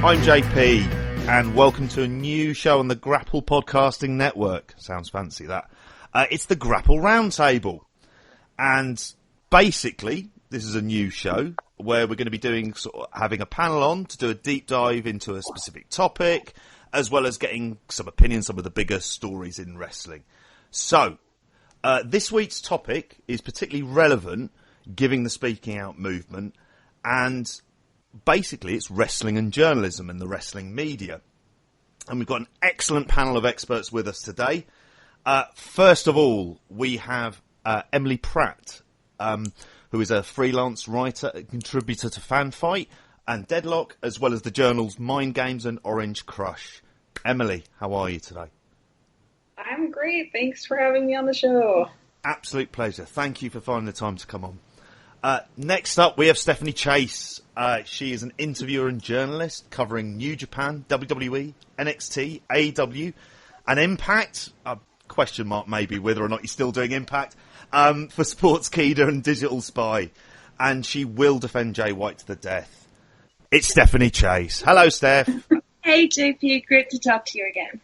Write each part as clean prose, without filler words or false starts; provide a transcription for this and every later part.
I'm JP, and welcome to a new show on the GRAPPL Podcasting Network. Sounds fancy, that. It's the GRAPPL Roundtable. And basically, this is a new show where we're going to be doing having a panel on to do a deep dive into a specific topic, as well as getting some opinions, some of the bigger stories in wrestling. So, this week's topic is particularly relevant, given the speaking out movement, and basically it's wrestling and journalism and the wrestling media. And we've got an excellent panel of experts with us today. First of all, we have Emily Pratt, who is a freelance writer and contributor to FanFyte and Deadlock, as well as the journals Mind Games and Orange Crush. Emily, how are you today? I'm great. Thanks for having me on the show. Absolute pleasure. Thank you for finding the time to come on. Next up, we have Stephanie Chase. She is an interviewer and journalist covering New Japan, WWE, NXT, AEW, and Impact. Question mark maybe whether or not you're still doing Impact, for Sportskeeda and Digital Spy. And she will defend Jay White to the death. It's Stephanie Chase. Hello, Steph. Hey, JP. Great to talk to you again.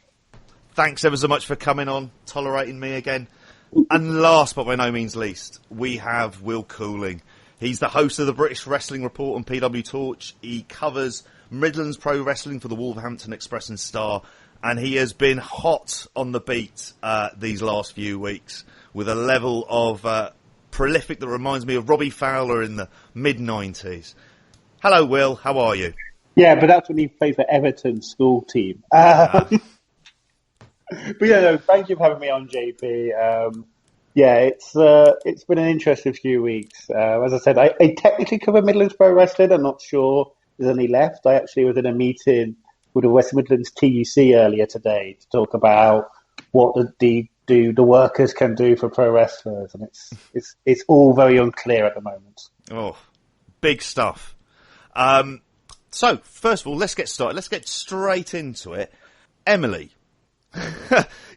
Thanks ever so much for coming on, tolerating me again. And last but by no means least, we have Will Cooling. He's the host of the British Wrestling Report on PW Torch. He covers Midlands Pro Wrestling for the Wolverhampton Express and Star. And he has been hot on the beat these last few weeks with a level of prolific that reminds me of Robbie Fowler in the mid-90s. Hello, Will. How are you? Yeah, but that's when he played for Everton's school team. But yeah, no, thank you for having me on, JP. Yeah, it's been an interesting few weeks. As I said, I technically cover Midlands Pro Wrestling. I'm not sure there's any left. I actually was in a meeting with the West Midlands TUC earlier today to talk about what the workers can do for pro wrestlers, and it's all very unclear at the moment. Oh, big stuff. So first of all, let's get started. Let's get straight into it. Emily,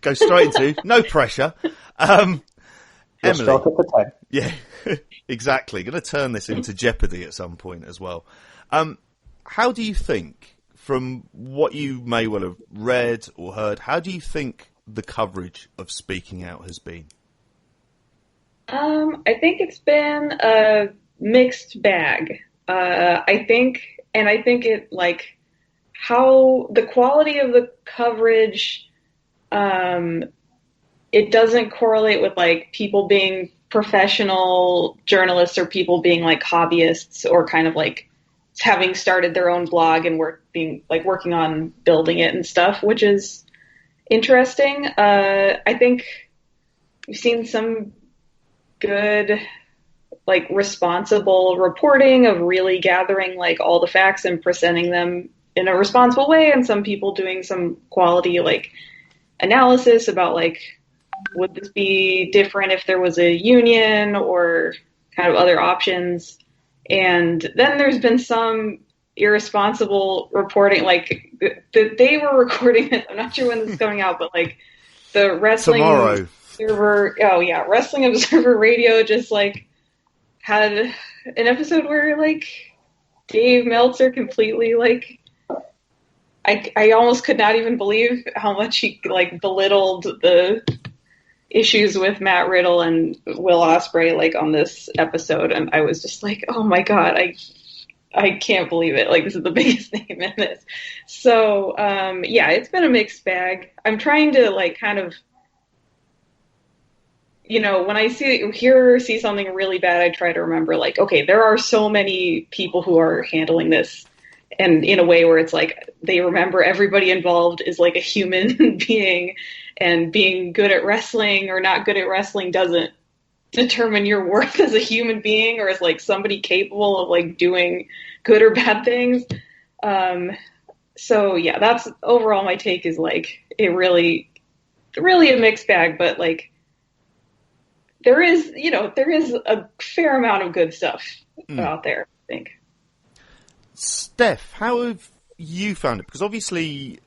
go straight into no pressure. Emily, start at the 10. Yeah, exactly. Going to turn this into Jeopardy at some point as well. How do you think, from what you may well have read or heard, how do you think the coverage of speaking out has been? I think it's been a mixed bag. I think it, like, how the quality of the coverage, it doesn't correlate with, like, people being professional journalists or people being, like, hobbyists or kind of, like, having started their own blog and working on building it and stuff, which is interesting. I think we've seen some good, like, responsible reporting of really gathering, like, all the facts and presenting them in a responsible way, and some people doing some quality, like, analysis about, like, would this be different if there was a union or kind of other options. And then there's been some irresponsible reporting, like, they were recording it. I'm not sure when this is coming out, but, like, the Wrestling Tomorrow. Observer, Wrestling Observer Radio just, like, had an episode where, like, Dave Meltzer completely, like, I almost could not even believe how much he, like, belittled the issues with Matt Riddle and Will Ospreay, like, on this episode, and I was just like, oh my god, I can't believe it. Like, this is the biggest name in this. So, yeah, it's been a mixed bag. I'm trying to, like, kind of, you know, when I see something really bad, I try to remember, like, okay, there are so many people who are handling this, and in a way where it's like they remember everybody involved is, like, a human being, and being good at wrestling or not good at wrestling doesn't determine your worth as a human being or as, like, somebody capable of, like, doing good or bad things. So yeah, that's overall my take is, like, it really a mixed bag, but, like, there is a fair amount of good stuff out there, I think. Steph, how have you found it? Because obviously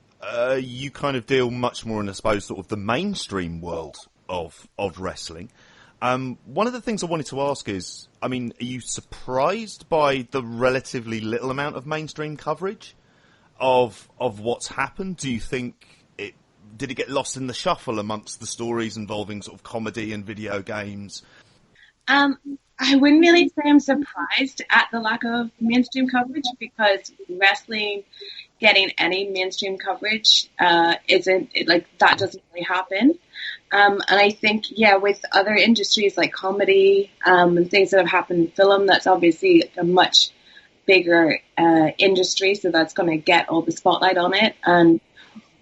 you kind of deal much more in, I suppose, sort of the mainstream world of wrestling. One of the things I wanted to ask is, I mean, are you surprised by the relatively little amount of mainstream coverage? of what's happened? Do you think did it get lost in the shuffle amongst the stories involving sort of comedy and video games? I wouldn't really say I'm surprised at the lack of mainstream coverage, because wrestling getting any mainstream coverage isn't like that doesn't really happen. And I think, with other industries like comedy and things that have happened in film, that's obviously a much bigger industry, so that's going to get all the spotlight on it. And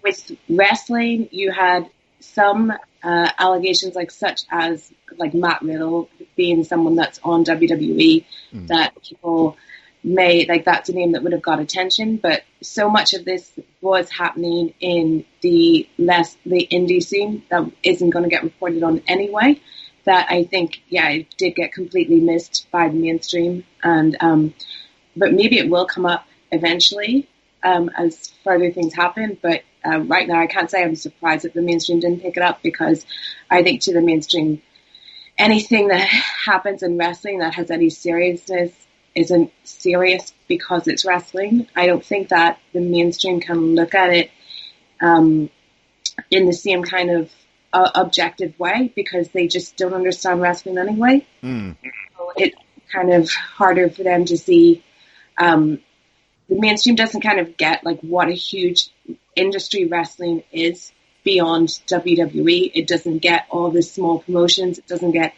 with wrestling, you had some allegations such as Matt Riddle being someone that's on WWE that people may that's a name that would have got attention, but so much of this was happening in the indie scene that isn't going to get reported on anyway, that I think it did get completely missed by the mainstream. And but maybe it will come up eventually as further things happen, but right now I can't say I'm surprised that the mainstream didn't pick it up, because I think to the mainstream, anything that happens in wrestling that has any seriousness isn't serious because it's wrestling. I don't think that the mainstream can look at it in the same kind of objective way, because they just don't understand wrestling anyway. So it's kind of harder for them to see. The mainstream doesn't kind of get what a huge industry wrestling is beyond WWE. It doesn't get all the small promotions. It doesn't get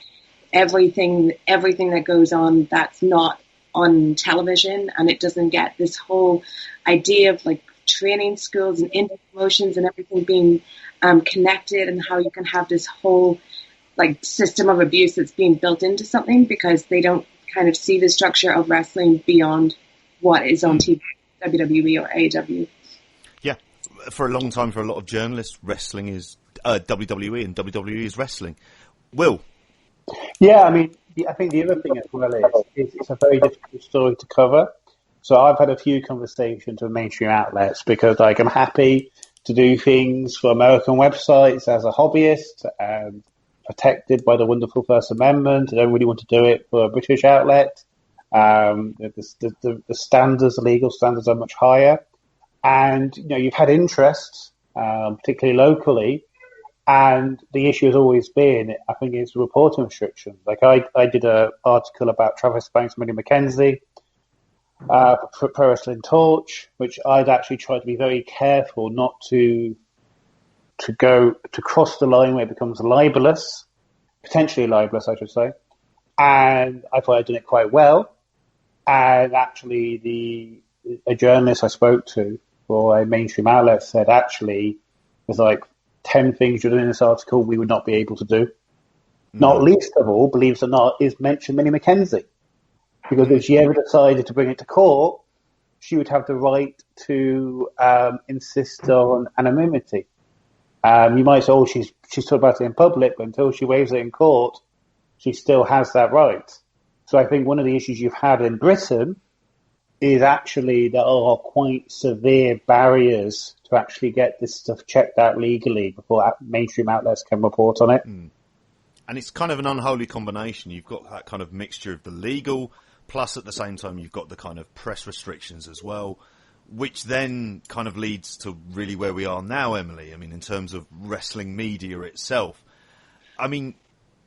everything that goes on that's not on television, and it doesn't get this whole idea of training schools and indie promotions and everything being connected, and how you can have this whole system of abuse that's being built into something, because they don't kind of see the structure of wrestling beyond what is on TV, WWE or AEW. Yeah, for a long time, for a lot of journalists, wrestling is WWE and WWE is wrestling. Will? Yeah, I mean, I think the other thing as well is it's a very difficult story to cover. So I've had a few conversations with mainstream outlets, because I'm happy to do things for American websites as a hobbyist, protected by the wonderful First Amendment. I don't really want to do it for a British outlet. The standards, the legal standards, are much higher, and you've had interest, particularly locally, and the issue has always been, I think, it's reporting restrictions. I did an article about Travis Banks, Millie McKenzie, for Pro Wrestling Torch, which I'd actually tried to be very careful not to cross the line where it becomes libelous, potentially libelous, I should say. And I thought I'd done it quite well. And actually, a journalist I spoke to for a mainstream outlet said, actually, there's 10 things you're doing in this article we would not be able to do. Not least of all, believe it or not, is mention Millie McKenzie. Because if she ever decided to bring it to court, she would have the right to insist on anonymity. You might say, she's talking about it in public, but until she waives it in court, she still has that right. So I think one of the issues you've had in Britain is actually there are quite severe barriers to actually get this stuff checked out legally before mainstream outlets can report on it. And it's kind of an unholy combination. You've got that kind of mixture of the legal, plus at the same time you've got the kind of press restrictions as well, which then kind of leads to really where we are now, Emily. I mean, in terms of wrestling media itself. I mean,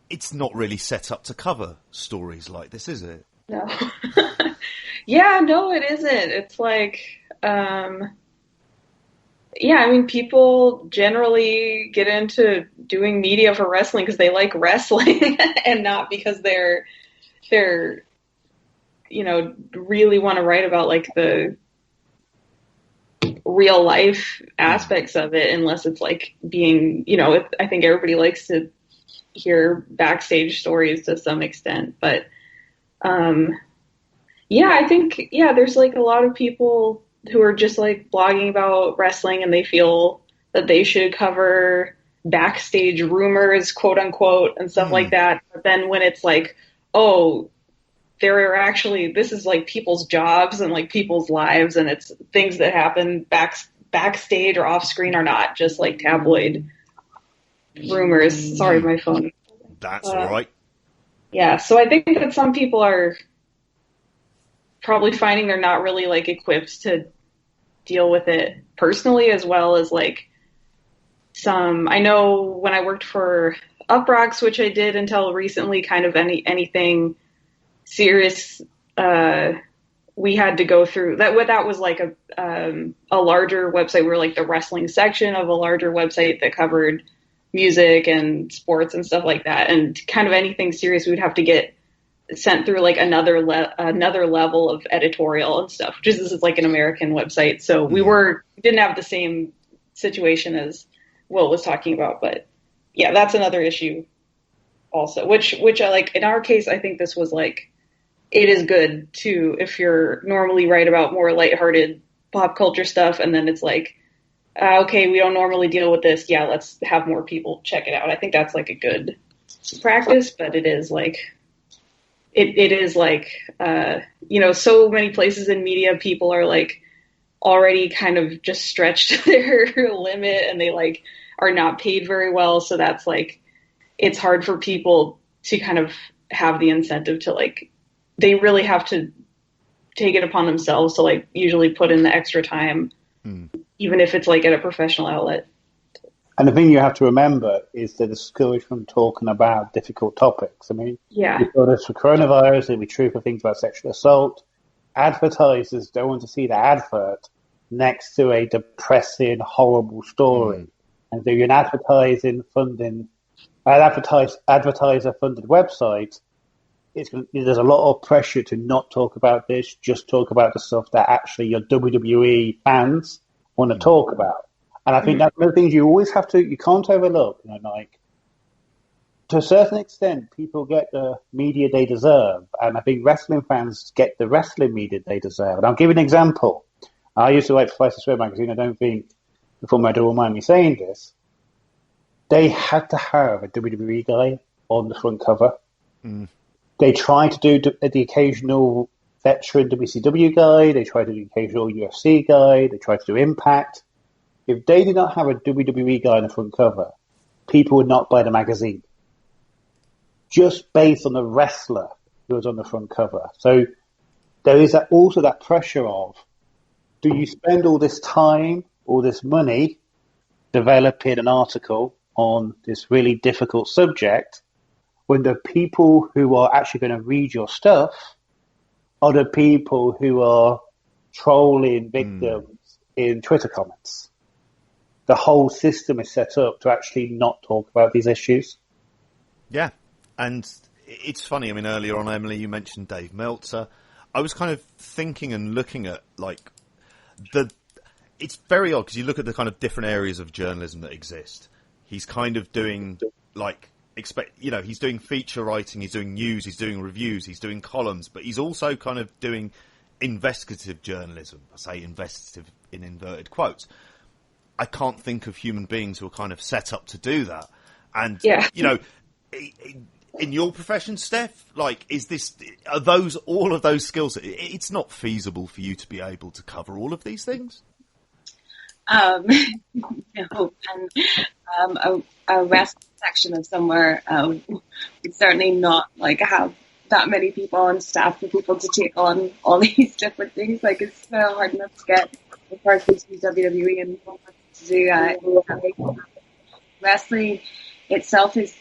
it's not really set up to cover stories like this, is it? No. Yeah, no, it isn't. It's I mean, people generally get into doing media for wrestling because they like wrestling and not because they're really want to write about the real life aspects of it, unless it's being, I think everybody likes to hear backstage stories to some extent, but I think there's a lot of people who are just blogging about wrestling, and they feel that they should cover backstage rumors, quote unquote, and stuff like that. But then when it's there are actually, this is people's jobs and people's lives, and it's things that happen backstage or off screen, are not just tabloid rumors. Sorry, my phone. That's all right. Yeah, so I think that some people are probably finding they're not really equipped to deal with it personally, as well as like I know when I worked for UPROXX, which I did until recently, kind of anything serious, we had to go through that. That was like a larger website. We were like the wrestling section of a larger website that covered music and sports and stuff like that. And kind of anything serious, we would have to get sent through like another level of editorial and stuff. Just this is like an American website, so we didn't have the same situation as Will was talking about. But yeah, that's another issue also. Which I like. In our case, I think this was like, it is good to, if you're normally write about more lighthearted pop culture stuff, and then it's like, okay, we don't normally deal with this. Yeah, let's have more people check it out. I think that's like a good practice, but it is like, it is like, so many places in media, people are like already kind of just stretched their limit, and they like are not paid very well. So that's like, it's hard for people to kind of have the incentive to like, they really have to take it upon themselves to like usually put in the extra time, even if it's like at a professional outlet. And the thing you have to remember is they're discouraged from talking about difficult topics. I mean, we've got this for coronavirus, it'll be true for things about sexual assault. Advertisers don't want to see the advert next to a depressing, horrible story. And so you're an advertiser-funded website, there's a lot of pressure to not talk about this, just talk about the stuff that actually your WWE fans want to talk about. And I think that's one of the things you always have to, you can't overlook, like, to a certain extent, people get the media they deserve. And I think wrestling fans get the wrestling media they deserve. And I'll give you an example. I used to write for Slice of Sweat magazine. I don't think the former editor will mind me saying this. They had to have a WWE guy on the front cover. They tried to do the occasional veteran WCW guy. They tried to do the occasional UFC guy. They tried to do Impact. If they did not have a WWE guy on the front cover, people would not buy the magazine. Just based on the wrestler who was on the front cover. So there is also that pressure of, do you spend all this time, all this money, developing an article on this really difficult subject, when the people who are actually going to read your stuff are the people who are trolling victims in Twitter comments? The whole system is set up to actually not talk about these issues. Yeah, and it's funny. I mean, earlier on, Emily, you mentioned Dave Meltzer. I was kind of thinking and looking at, like, it's very odd because you look at the kind of different areas of journalism that exist. He's kind of doing, like, he's doing feature writing, he's doing news, he's doing reviews, he's doing columns, but he's also kind of doing investigative journalism. I say investigative in inverted quotes. I can't think of human beings who are kind of set up to do that. And, in your profession, Steph, like, are all of those skills, it's not feasible for you to be able to cover all of these things? No, and a rest section of somewhere would certainly not like have that many people on staff for people to take on all these different things. Like, it's hard enough to get the person to do WWE and to do wrestling itself is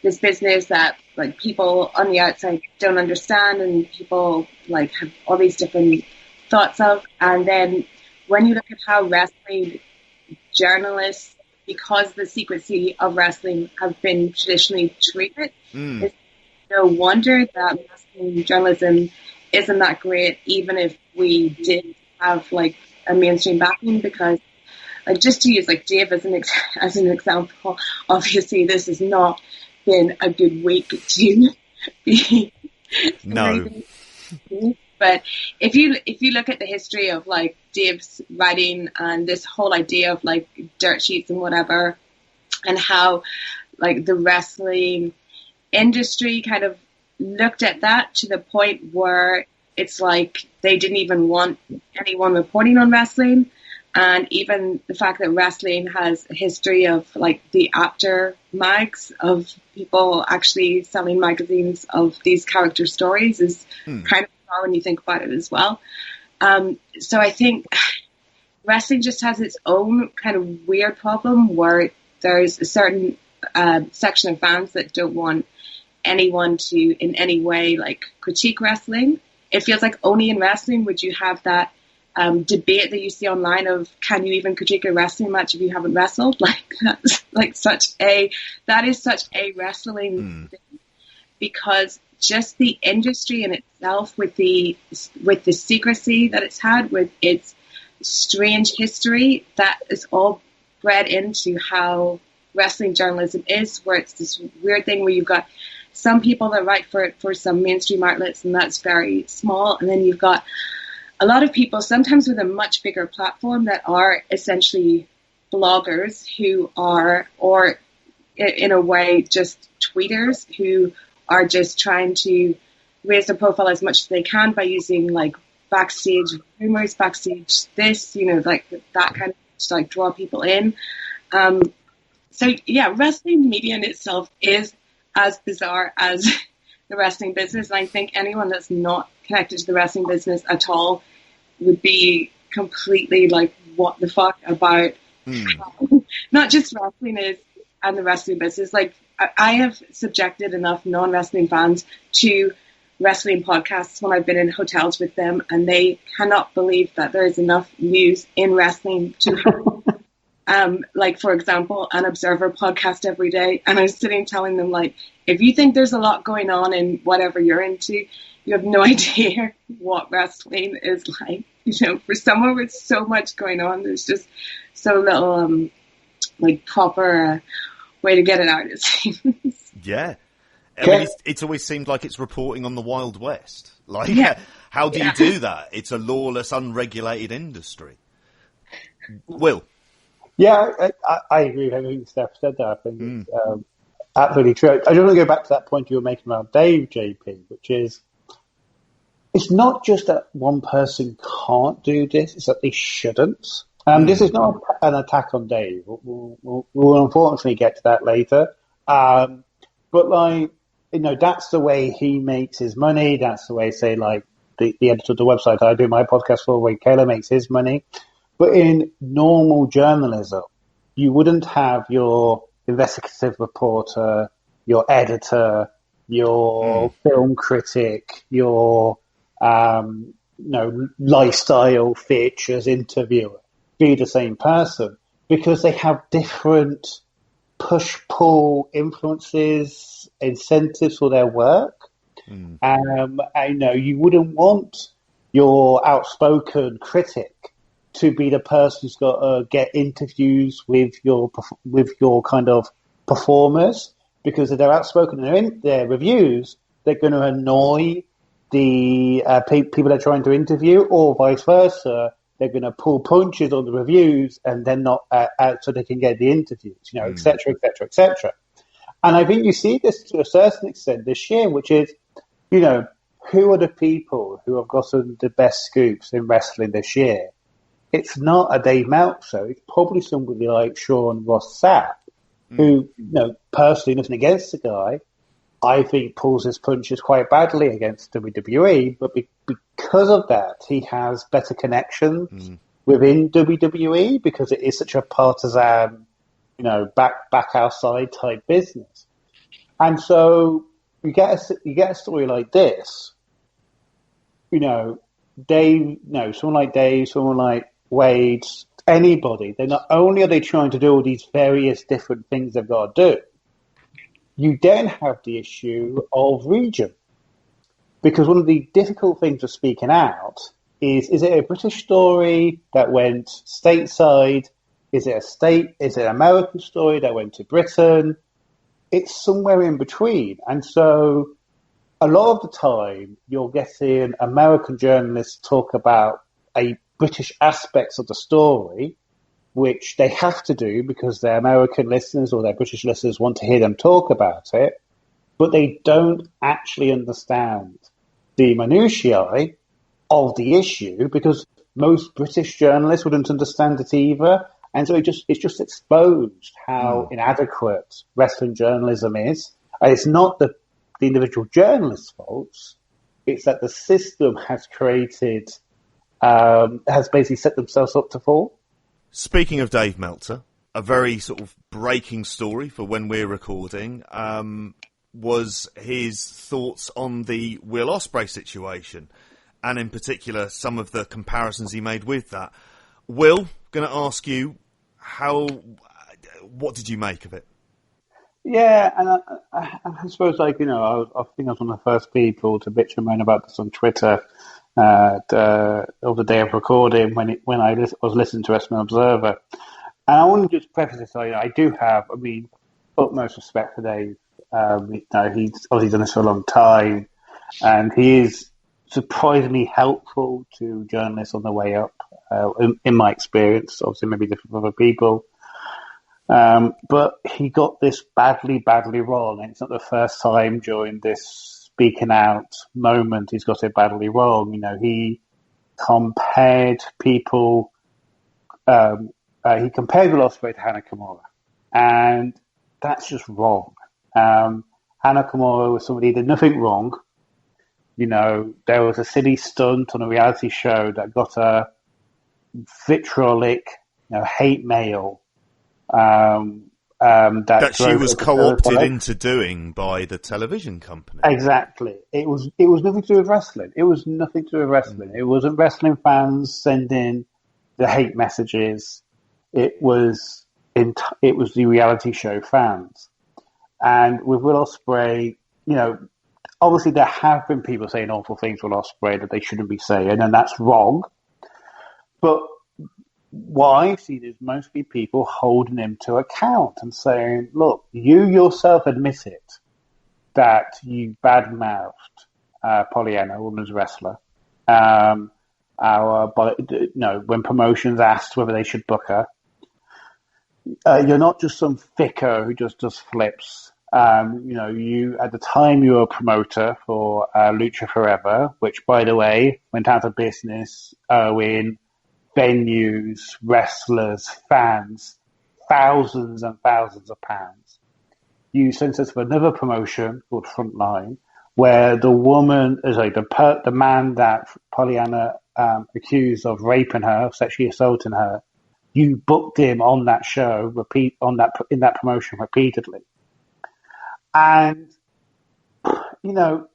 this business that like people on the outside don't understand, and people like have all these different thoughts of. And then when you look at how wrestling journalists, because the secrecy of wrestling have been traditionally treated, it's no wonder that wrestling journalism isn't that great, even if we did have like a mainstream backing. Because like, just to use like Dave as an example, obviously this has not been a good week to be. No. But if you look at the history of like Dave's writing and this whole idea of like dirt sheets and whatever, and how like the wrestling industry kind of looked at that to the point where it's like they didn't even want anyone reporting on wrestling. And even the fact that wrestling has a history of like the after mags of people actually selling magazines of these character stories is kind of bizarre when you think about it as well. So I think wrestling just has its own kind of weird problem where there's a certain section of fans that don't want anyone to in any way like critique wrestling. It feels like only in wrestling would you have that debate that you see online of can you even critique a wrestling match if you haven't wrestled? Like that's like that is such a wrestling thing, because just the industry in itself with the secrecy that it's had, with its strange history, that is all bred into how wrestling journalism is, where it's this weird thing where you've got some people that write for some mainstream outlets, and that's very small, and then you've got a lot of people, sometimes with a much bigger platform, that are essentially bloggers who are, or in a way, just tweeters who are just trying to raise their profile as much as they can by using like backstage rumors, backstage this, like that kind of to like draw people in. So yeah, wrestling media in itself is as bizarre as the wrestling business. And I think anyone that's not connected to the wrestling business at all would be completely like, what the fuck about not just wrestling is and the wrestling business. Like I have subjected enough non-wrestling fans to wrestling podcasts when I've been in hotels with them, and they cannot believe that there is enough news in wrestling to like, for example, an Observer podcast every day. And I'm sitting telling them, like, if you think there's a lot going on in whatever you're into, you have no idea what wrestling is like. For someone with so much going on, there's just so little, like, proper way to get it out, it seems. Yeah. I mean, it's always seemed like it's reporting on the Wild West. Like, how do you do that? It's a lawless, unregulated industry. Will? Yeah, I agree with everything Steph said there. I think it's absolutely true. I just want to go back to that point you were making about Dave, JP, which is, it's not just that one person can't do this, it's that they shouldn't. This is not an attack on Dave. We'll unfortunately get to that later. But, like, that's the way he makes his money. That's the way, say, like, the editor of the website I do my podcast for, where Kayla makes his money. But in normal journalism, you wouldn't have your investigative reporter, your editor, your film critic, your lifestyle features interviewer be the same person, because they have different push-pull influences, incentives for their work. You wouldn't want your outspoken critic to be the person who's got to get interviews with your kind of performers, because if they're outspoken in their reviews, they're going to annoy the people they're trying to interview, or vice versa. They're going to pull punches on the reviews and then not out so they can get the interviews, et cetera, et cetera, et cetera. And I think you see this to a certain extent this year, which is, who are the people who have gotten the best scoops in wrestling this year? It's not a Dave Meltzer. It's probably somebody like Sean Ross Sapp, who, personally, nothing against the guy, I think pulls his punches quite badly against WWE, but because of that, he has better connections within WWE, because it is such a partisan, back outside type business. And so you get a story like this, someone like Dave, someone like Wade, anybody, they're not only are they trying to do all these various different things they've got to do, you then have the issue of region. Because one of the difficult things of speaking out is it a British story that went stateside? Is it an American story that went to Britain? It's somewhere in between. And so a lot of the time you're getting American journalists talk about a British aspects of the story, which they have to do because their American listeners or their British listeners want to hear them talk about it, but they don't actually understand the minutiae of the issue, because most British journalists wouldn't understand it either. And so it's just exposed how inadequate wrestling journalism is. And it's not the individual journalist's faults, it's that the system has created has basically set themselves up to fall. Speaking of Dave Meltzer, a very sort of breaking story for when we're recording was his thoughts on the Will Ospreay situation, and in particular some of the comparisons he made with that. Will, going to ask you, what did you make of it? Yeah, and I suppose, like, you know, I think I was one of the first people to bitch and moan about this on Twitter on the day of recording when I was listening to Wrestling Observer. And I want to just preface this, I do have, utmost respect for Dave. You know, he's obviously done this for a long time, and he is surprisingly helpful to journalists on the way up, in my experience. Obviously, maybe different for other people. But he got this badly wrong, and it's not the first time during this speaking out moment he's got it badly wrong. You know, he compared people, he compared Will Ospreay to Hana Kimura, and that's just wrong. Hana Kimura was somebody who did nothing wrong. You know, there was a silly stunt on a reality show that got a vitriolic, hate mail. That she was co-opted into doing by the television company. Exactly. It was nothing to do with wrestling. It was nothing to do with wrestling. It wasn't wrestling fans sending the hate messages. It was the reality show fans. And with Will Ospreay, you know, obviously there have been people saying awful things with Will Ospreay that they shouldn't be saying, and that's wrong. But what I've seen is mostly people holding him to account and saying, look, you yourself admitted that you badmouthed Pollyanna, a women's wrestler, when promotions asked whether they should book her. You're not just some thicker who just does flips. You at the time you were a promoter for Lucha Forever, which, by the way, went out of business owing venues, wrestlers, fans, thousands and thousands of pounds. You sent us for another promotion called Frontline, where the man that Pollyanna accused of raping her, sexually assaulting her, you booked him on that show, in that promotion repeatedly. And, you know,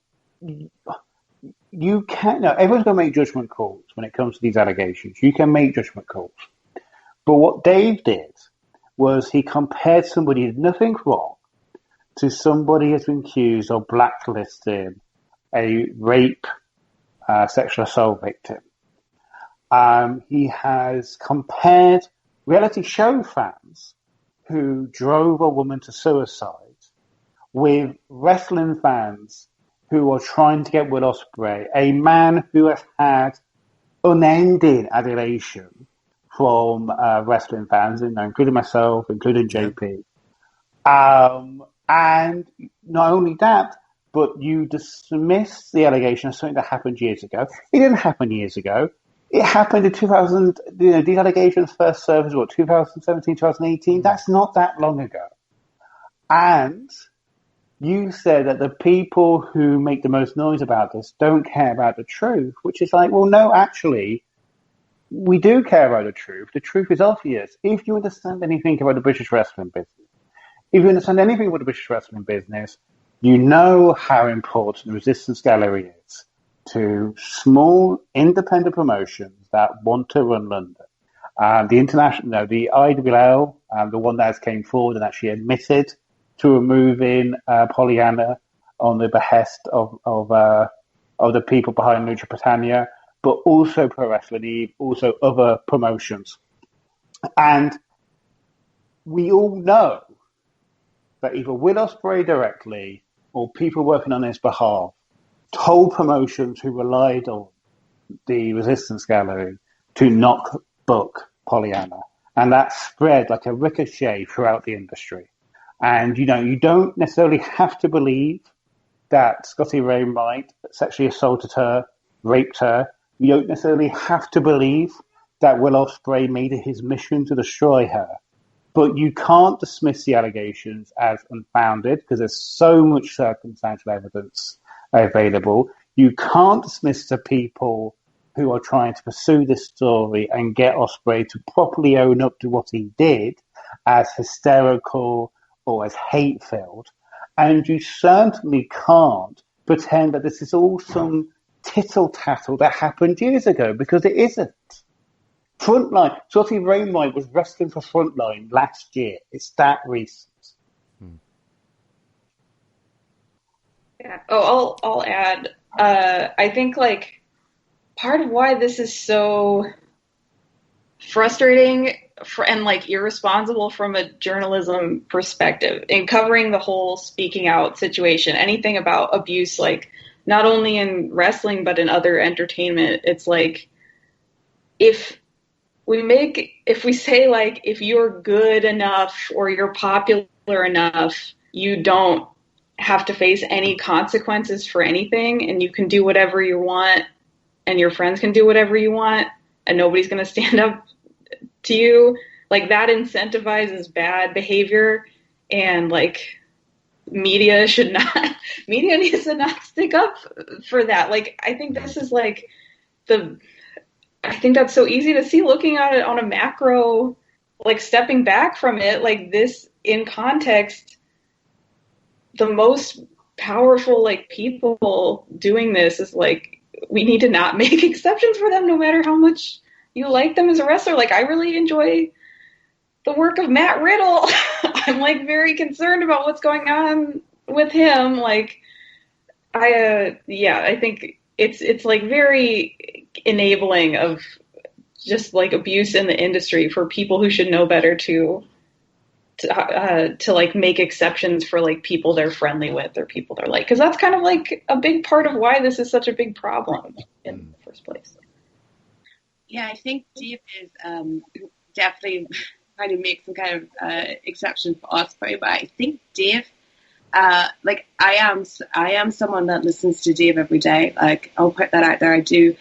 you can't. No, everyone's going to make judgment calls when it comes to these allegations. You can make judgment calls. But what Dave did was he compared somebody who did nothing wrong to somebody who's been accused of blacklisting a rape, sexual assault victim. He has compared reality show fans who drove a woman to suicide with wrestling fans who are trying to get Will Ospreay, a man who has had unending adulation from wrestling fans, including myself, including JP. And not only that, but you dismiss the allegation as something that happened years ago. It didn't happen years ago. It happened in 2000. These allegations first surfaced, 2017, 2018? That's not that long ago. And you said that the people who make the most noise about this don't care about the truth, which is like, well, no, actually, we do care about the truth. The truth is obvious. If you understand anything about the British wrestling business, you know how important the Resistance Gallery is to small independent promotions that want to run London. The IWL, the one that has came forward and actually admitted to removing Pollyanna on the behest of the people behind Lucha Britannia, but also Pro Wrestling Eve, also other promotions. And we all know that either Will Ospreay directly or people working on his behalf told promotions who relied on the Resistance Gallery to not book Pollyanna. And that spread like a ricochet throughout the industry. And, you don't necessarily have to believe that Scotty Wainwright sexually assaulted her, raped her. You don't necessarily have to believe that Will Ospreay made it his mission to destroy her. But you can't dismiss the allegations as unfounded because there's so much circumstantial evidence available. You can't dismiss the people who are trying to pursue this story and get Ospreay to properly own up to what he did as hysterical or as hate-filled. And you certainly can't pretend that this is all some tittle-tattle that happened years ago, because it isn't. Frontline, Shotty Wainwright was wrestling for Frontline last year. It's that recent. Yeah. Oh, I'll add. I think like part of why this is so frustrating and like irresponsible from a journalism perspective in covering the whole speaking out situation, anything about abuse, like not only in wrestling but in other entertainment, it's like if we say like if you're good enough or you're popular enough, you don't have to face any consequences for anything, and you can do whatever you want, and your friends can do whatever you want, and nobody's going to stand up to you. Like that incentivizes bad behavior, and like media needs to not stick up for that. Like I think this is like I think that's so easy to see looking at it on a macro, like stepping back from it, like this in context. The most powerful like people doing this is like we need to not make exceptions for them, no matter how much you like them as a wrestler. Like I really enjoy the work of Matt Riddle. I'm like very concerned about what's going on with him. Like I think it's like very enabling of just like abuse in the industry for people who should know better to like make exceptions for like people they're friendly with or people they're like, because that's kind of like a big part of why this is such a big problem in the first place. Yeah, I think Dave is definitely trying to make some kind of exception for Ospreay, but I think Dave, like I am someone that listens to Dave every day. Like I'll put that out there. I do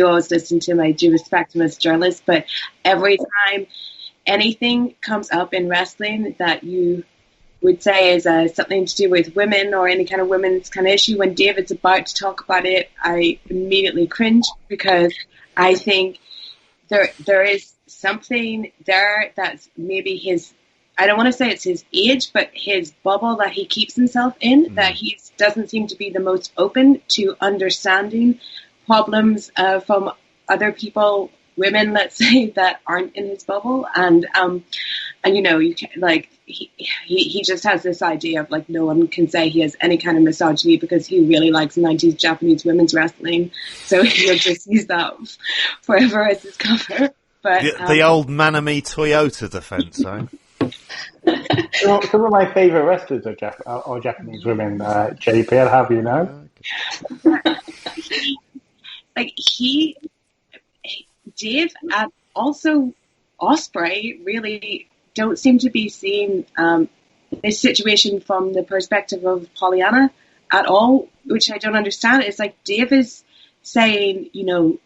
always listen to him. I do respect him as a journalist, but every time anything comes up in wrestling that you would say is something to do with women or any kind of women's kind of issue, when David's about to talk about it, I immediately cringe, because I think there is something there that's maybe his, I don't want to say it's his age, but his bubble that he keeps himself in, that he doesn't seem to be the most open to understanding problems from other people, women, let's say, that aren't in his bubble, and you know, you can, like he just has this idea of like no one can say he has any kind of misogyny because he really likes 90s Japanese women's wrestling, so he'll just use that forever as his cover. But the old Manami Toyota defense, eh? Some of my favorite wrestlers are Japanese women. JP, I'll have you know. Like Dave and also Ospreay really don't seem to be seeing this situation from the perspective of Pollyanna at all, which I don't understand. It's like Dave is saying, you know,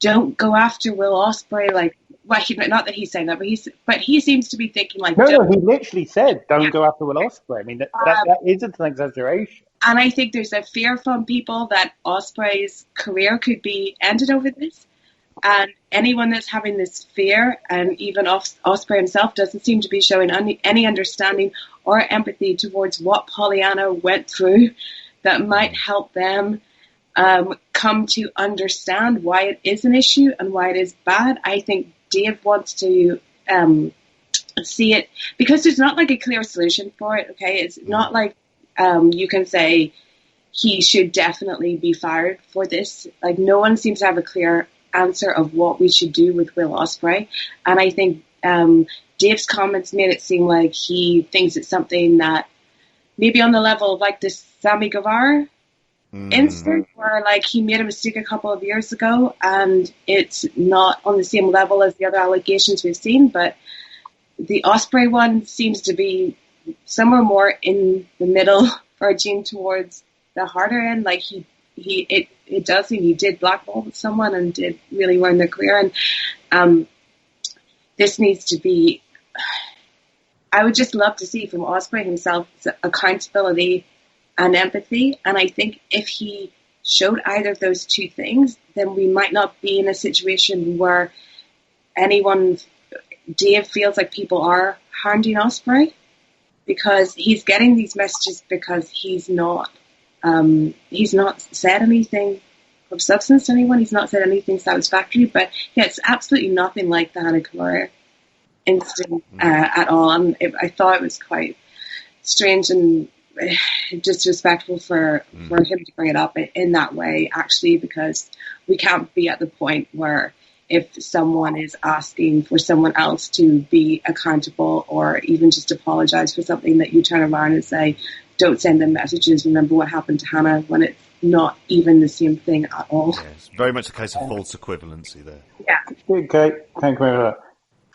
don't go after Will Ospreay. Like, well, not that he's saying that, but he seems to be thinking like, no, he literally said, "Don't go after Will Ospreay." I mean, that isn't an exaggeration. And I think there's a fear from people that Ospreay's career could be ended over this. And anyone that's having this fear, and even Ospreay himself, doesn't seem to be showing any understanding or empathy towards what Pollyanna went through that might help them come to understand why it is an issue and why it is bad. I think Dave wants to see it, because there's not like a clear solution for it, okay? It's not like you can say he should definitely be fired for this. Like, no one seems to have a clear answer of what we should do with Will Ospreay, and I think Dave's comments made it seem like he thinks it's something that maybe on the level of like this Sammy Guevara incident, where like he made a mistake a couple of years ago and it's not on the same level as the other allegations we've seen, but the Ospreay one seems to be somewhere more in the middle, verging towards the harder end. Like it does seem he did blackball with someone and did really ruin their career, and this needs to be, I would just love to see from Ospreay himself accountability and empathy. And I think if he showed either of those two things, then we might not be in a situation where Dave feels like people are hounding Ospreay, because he's getting these messages because he's not said anything of substance to anyone. He's not said anything satisfactory, but yeah, it's absolutely nothing like the Hannah Kamara incident at all. And I thought it was quite strange and disrespectful for him to bring it up in that way, actually, because we can't be at the point where if someone is asking for someone else to be accountable or even just apologize for something, that you turn around and say, don't send them messages, remember what happened to Hannah, when it's not even the same thing at all. Yeah, it's very much a case of false equivalency there. Yeah. Okay, thank you very much.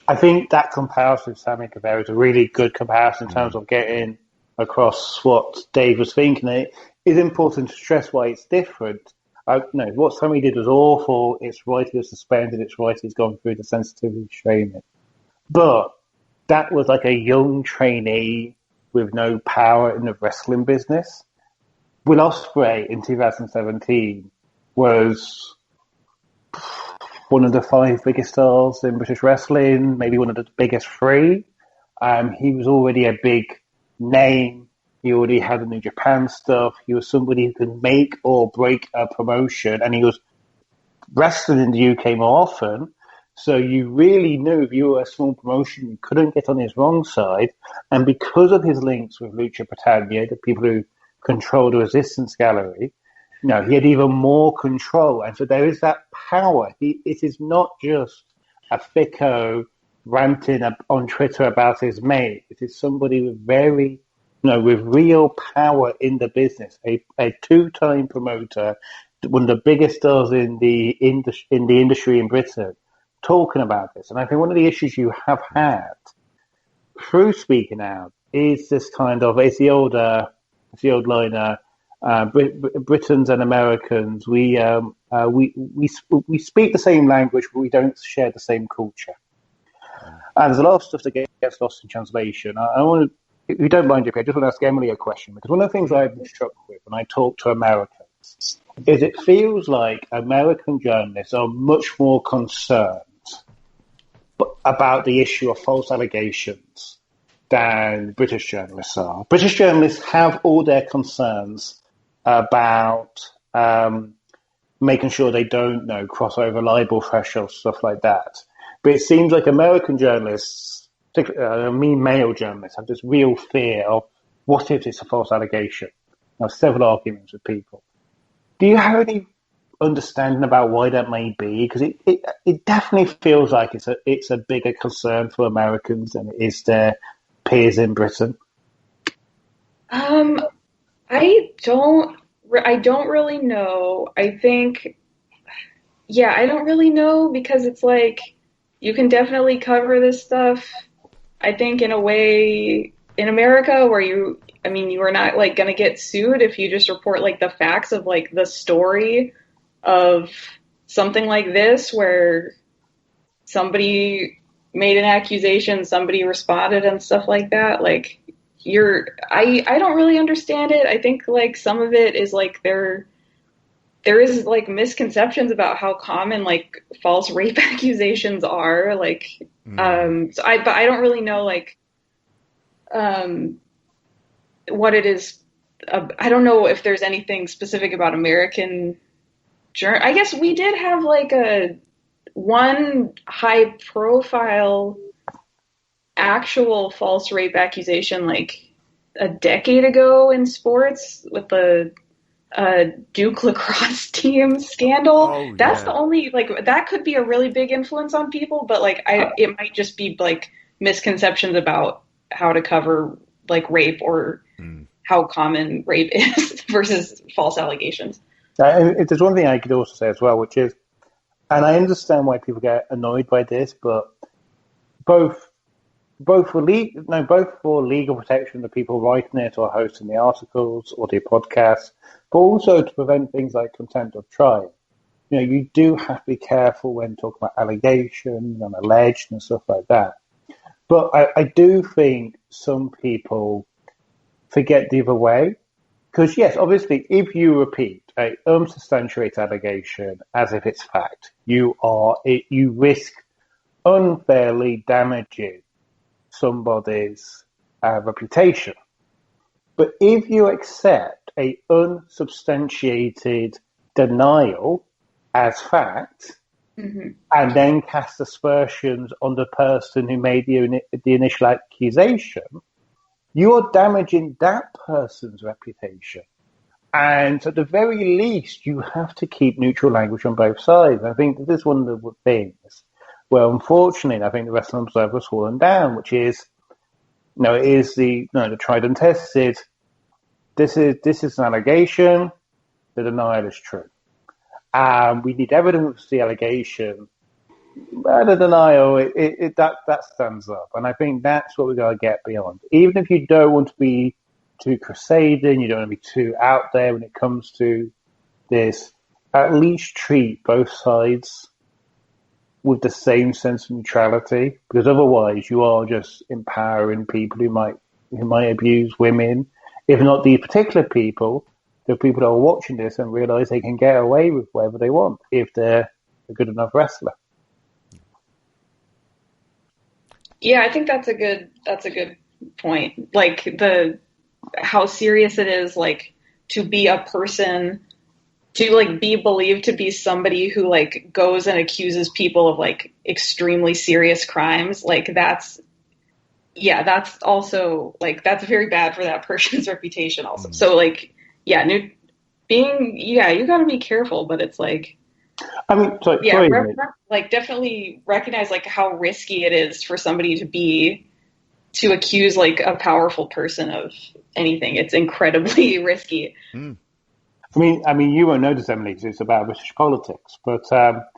I think that comparison with Sammy Guevara is a really good comparison in terms of getting across what Dave was thinking. It is important to stress why it's different. No, what Sammy did was awful. It's right he was suspended. It's right he's gone through the sensitivity training. But that was like a young trainee with no power in the wrestling business. Will Ospreay in 2017 was one of the 5 biggest stars in British wrestling, maybe one of the biggest 3. He was already a big name. He already had the New Japan stuff. He was somebody who could make or break a promotion, and he was wrestling in the UK more often. So you really knew if you were a small promotion, you couldn't get on his wrong side. And because of his links with Lucha Britannia, the people who control the Resistance Gallery, he had even more control. And so there is that power. It is not just a thicko ranting on Twitter about his mate. It is somebody with with real power in the business, a 2-time promoter, one of the biggest stars in the industry in Britain, talking about this. And I think one of the issues you have had through speaking out is this kind of, it's the old liner, Britons and Americans, we speak the same language, but we don't share the same culture. And there's a lot of stuff that gets lost in translation. I want to, if you don't mind, JP, I just want to ask Emily a question, because one of the things I've been struck with when I talk to Americans is it feels like American journalists are much more concerned about the issue of false allegations than British journalists are. British journalists have all their concerns about making sure they don't cross over libel thresholds, stuff like that. But it seems like American journalists, particularly male journalists, have this real fear of what if it's a false allegation. I have several arguments with people. Do you have any understanding about why that may be? Because it definitely feels like it's a bigger concern for Americans than it is their peers in Britain. I don't really know. I think, I don't really know, because it's like, you can definitely cover this stuff, I think, in a way in America where you are not like going to get sued if you just report like the facts of like the story of something like this, where somebody made an accusation, somebody responded and stuff like that. Like I don't really understand it. I think like some of it is like there is like misconceptions about how common like false rape accusations are. Like, but I don't really know like, what it is. I don't know if there's anything specific about American I guess we did have like one high profile actual false rape accusation like a decade ago in sports with the Duke lacrosse team scandal. Oh, That's yeah. the only, like, that could be a really big influence on people, but like it might just be like misconceptions about how to cover like rape or how common rape is versus false allegations. If there's one thing I could also say as well, which is, and I understand why people get annoyed by this, but both for legal protection of the people writing it or hosting the articles or the podcasts, but also to prevent things like contempt of trial. You do have to be careful when talking about allegations and alleged and stuff like that. But I do think some people forget the other way, because yes, obviously, if you repeat a unsubstantiated allegation as if it's fact, you risk unfairly damaging somebody's reputation. But if you accept a unsubstantiated denial as fact, and then cast aspersions on the person who made the initial accusation, you're damaging that person's reputation. And at the very least, you have to keep neutral language on both sides. I think this is one of the things where, unfortunately, I think the Wrestling Observer has fallen down, which is, it is the tried and tested. This is an allegation. The denial is true. We need evidence of the allegation. But the denial, that stands up. And I think that's what we've got to get beyond. Even if you don't want to be too crusading, you don't want to be too out there when it comes to this, at least treat both sides with the same sense of neutrality, because otherwise you are just empowering people who might abuse women, if not these particular people, the people that are watching this and realise they can get away with whatever they want if they're a good enough wrestler. Yeah, I think that's a good point. Like how serious it is, like, to be a person, to like be believed to be somebody who like goes and accuses people of like extremely serious crimes. Like that's also like, that's very bad for that person's reputation also. So like, you gotta be careful, but it's like, I mean, like definitely recognize like how risky it is for somebody to accuse like a powerful person of anything. It's incredibly risky. I mean, you won't notice, Emily, because it's about British politics. But our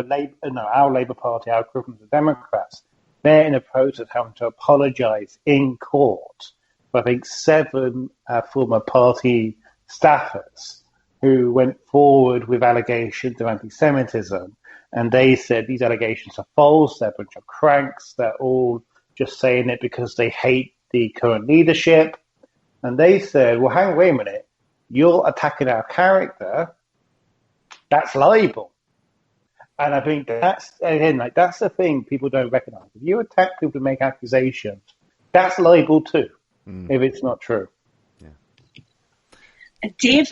Labour Party, our equivalent of Democrats, they're in a process of having to apologise in court for, I think, 7 former party staffers who went forward with allegations of anti-Semitism. And they said these allegations are false, they're a bunch of cranks, they're all just saying it because they hate the current leadership. And they said, well, wait a minute, you're attacking our character, that's libel. And I think that's the thing people don't recognise. If you attack people to make accusations, that's libel too, if it's not true. Yeah. Dave,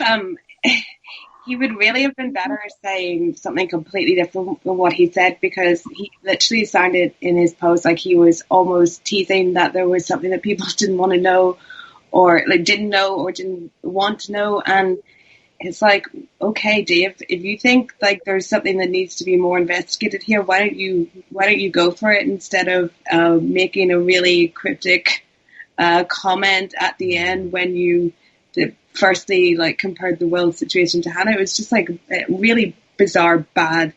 he would really have been better saying something completely different than what he said, because he literally sounded in his post like he was almost teasing that there was something that people didn't want to know, or like didn't know or didn't want to know. And it's like, okay, Dave, if you think like there's something that needs to be more investigated here, why don't you go for it instead of making a really cryptic comment at the end when you firstly like compared the Will situation to Hannah. It was just like a really bizarre, bad,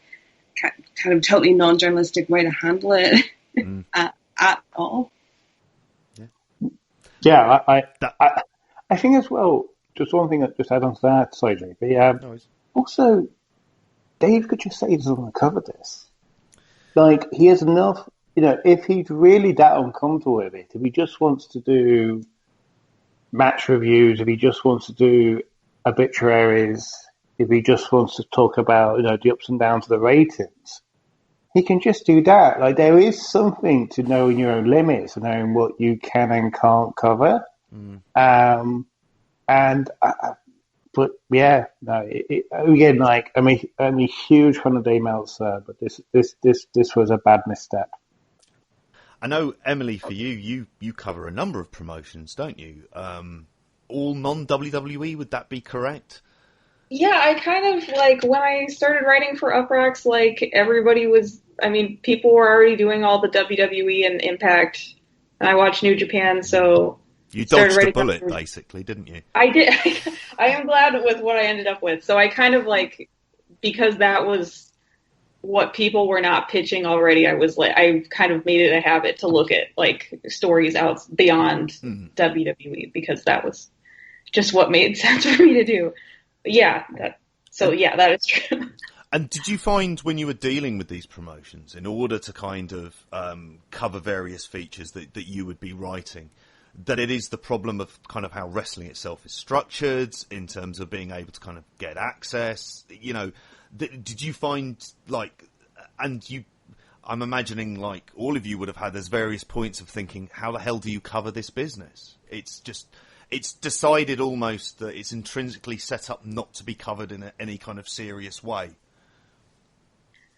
kind of totally non-journalistic way to handle it at all. Yeah, I think as well, just one thing that just add on to that, sorry, JP. Also, Dave could just say he doesn't want to cover this. Like, he has enough, if he's really that uncomfortable with it, if he just wants to do match reviews, if he just wants to do obituaries, if he just wants to talk about, the ups and downs of the ratings, he can just do that. Like, there is something to knowing your own limits and knowing what you can and can't cover. But yeah, no. Again, like I'm a huge fan of Dave Meltzer, but this was a bad misstep. I know, Emily, for you cover a number of promotions, don't you? All non-WWE, would that be correct? Yeah, I kind of, like, when I started writing for UPROXX, like, everybody was, people were already doing all the WWE and Impact, and I watched New Japan, so... You dodged a bullet, basically, didn't you? I did. I am glad with what I ended up with. So I kind of, like, because that was what people were not pitching already, I kind of made it a habit to look at, like, stories out beyond WWE, because that was just what made sense for me to do. Yeah, that is true. And did you find when you were dealing with these promotions, in order to kind of cover various features that you would be writing, that it is the problem of kind of how wrestling itself is structured in terms of being able to kind of get access. You know, did you find I'm imagining like all of you would have had those various points of thinking, how the hell do you cover this business? It's decided almost that it's intrinsically set up not to be covered in any kind of serious way.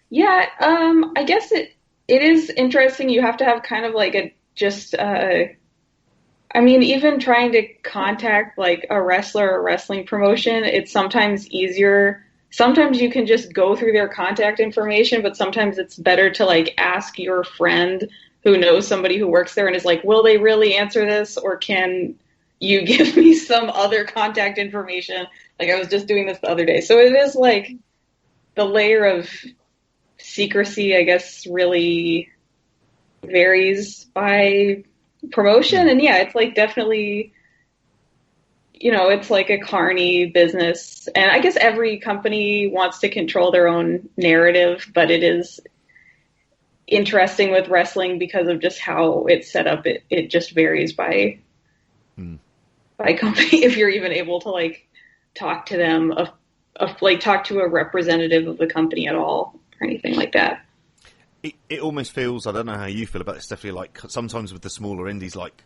Yeah, I guess it is interesting. You have to have kind of like even trying to contact like a wrestler or wrestling promotion, it's sometimes easier. Sometimes you can just go through their contact information, but sometimes it's better to like ask your friend who knows somebody who works there and is like, will they really answer this? Or can you give me some other contact information? Like I was just doing this the other day. So it is like the layer of secrecy, I guess, really varies by promotion. And yeah, it's like definitely, you know, it's like a carny business. And I guess every company wants to control their own narrative, but it is interesting with wrestling because of just how it's set up. It just varies by company. If you're even able to like talk to them, talk to a representative of the company at all or anything like that. It almost feels, I don't know how you feel about this, Stephanie, like sometimes with the smaller indies, like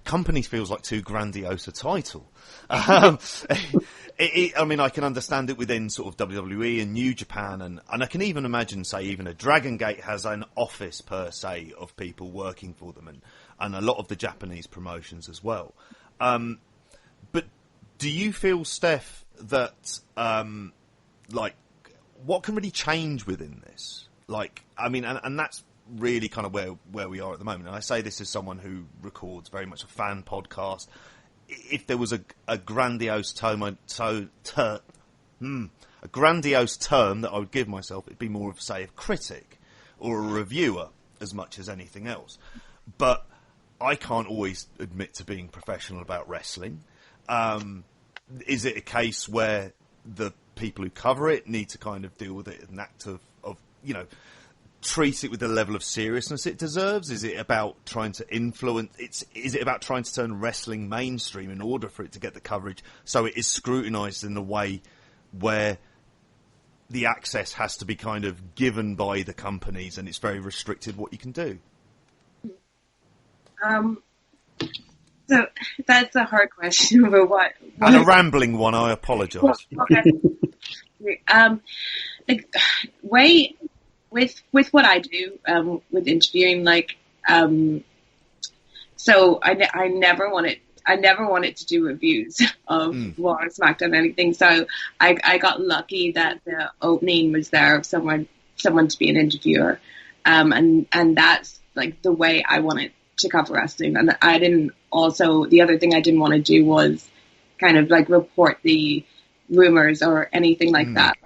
companies feels like too grandiose a title. I mean, I can understand it within sort of WWE and New Japan, and I can even imagine, say, even a Dragon Gate has an office per se of people working for them, and a lot of the Japanese promotions as well. But do you feel, Steph, that like what can really change within this? Like, I mean, and that's really kind of where we are at the moment. And I say this as someone who records very much a fan podcast. If there was a grandiose term, a grandiose term that I would give myself, it'd be more of, say, a critic or a reviewer as much as anything else. But I can't always admit to being professional about wrestling. Is it a case where the people who cover it need to kind of deal with it in an act of you know, treat it with the level of seriousness it deserves? Is it about trying to influence? Is it about trying to turn wrestling mainstream in order for it to get the coverage so it is scrutinised in a way where the access has to be kind of given by the companies and it's very restricted what you can do? So that's a hard question. But what and a rambling one, I apologise. Okay. With what I do, with interviewing, so I never wanted to do reviews of Raw or SmackDown or anything. So I got lucky that the opening was there of someone to be an interviewer. And that's like the way I wanted to cover wrestling. And the other thing I didn't want to do was kind of like report the rumors or anything like that.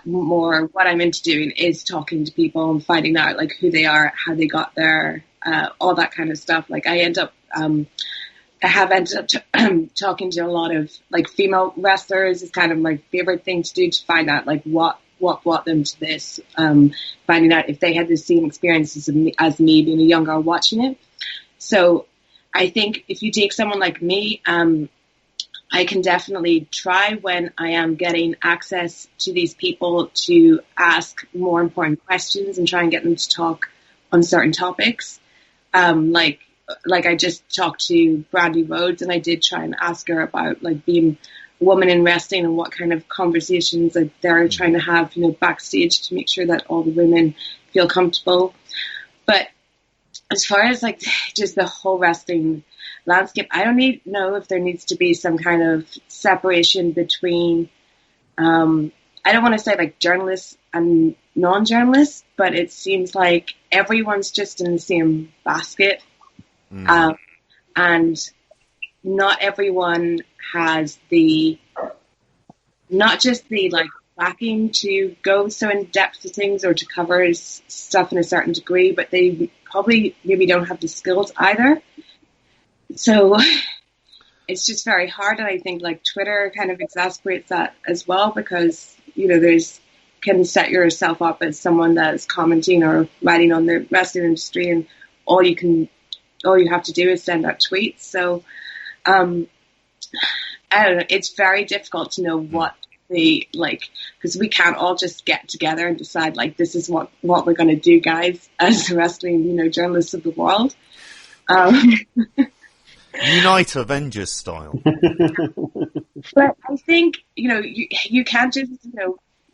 What I'm into doing is talking to people and finding out like who they are, how they got there, all that kind of stuff. Like I have ended up talking to a lot of like female wrestlers. It's kind of my favorite thing to do, to find out like what brought them to this, finding out if they had the same experiences as me being a young girl watching it. So I think if you take someone like me, I can definitely try when I am getting access to these people to ask more important questions and try and get them to talk on certain topics. Like I just talked to Brandy Rhodes, and I did try and ask her about like being a woman in wrestling and what kind of conversations that they're trying to have, you know, backstage to make sure that all the women feel comfortable. But as far as like just the whole wrestling landscape, I don't know if there needs to be some kind of separation between, I don't want to say like journalists and non-journalists, but it seems like everyone's just in the same basket. And not everyone has not just the like backing to go so in depth to things or to cover stuff in a certain degree, but they probably maybe don't have the skills either. So it's just very hard, and I think like Twitter kind of exasperates that as well, because you know can set yourself up as someone that is commenting or writing on the wrestling industry, and all you can all you have to do is send out tweets. So, I don't know. It's very difficult to know what because we can't all just get together and decide like this is what we're going to do, guys, as wrestling, journalists of the world. Unite Avengers style. But I think you can't just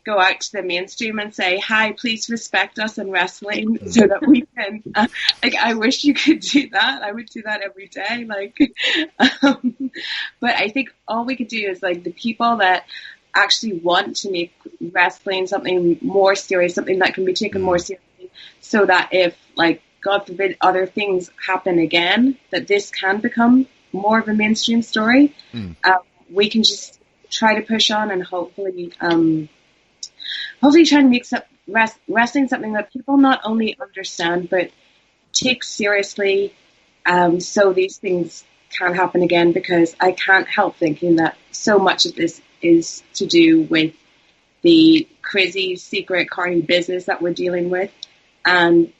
go out to the mainstream and say, hi, please respect us in wrestling so that we can, I wish you could do that. I would do that every day. But I think all we could do is the people that actually want to make wrestling something more serious, something that can be taken more seriously, so that if, God forbid, other things happen again, that this can become more of a mainstream story. We can just try to push on and hopefully try and make wrestling something that people not only understand but take seriously, so these things can't happen again, because I can't help thinking that so much of this is to do with the crazy secret carny business that we're dealing with and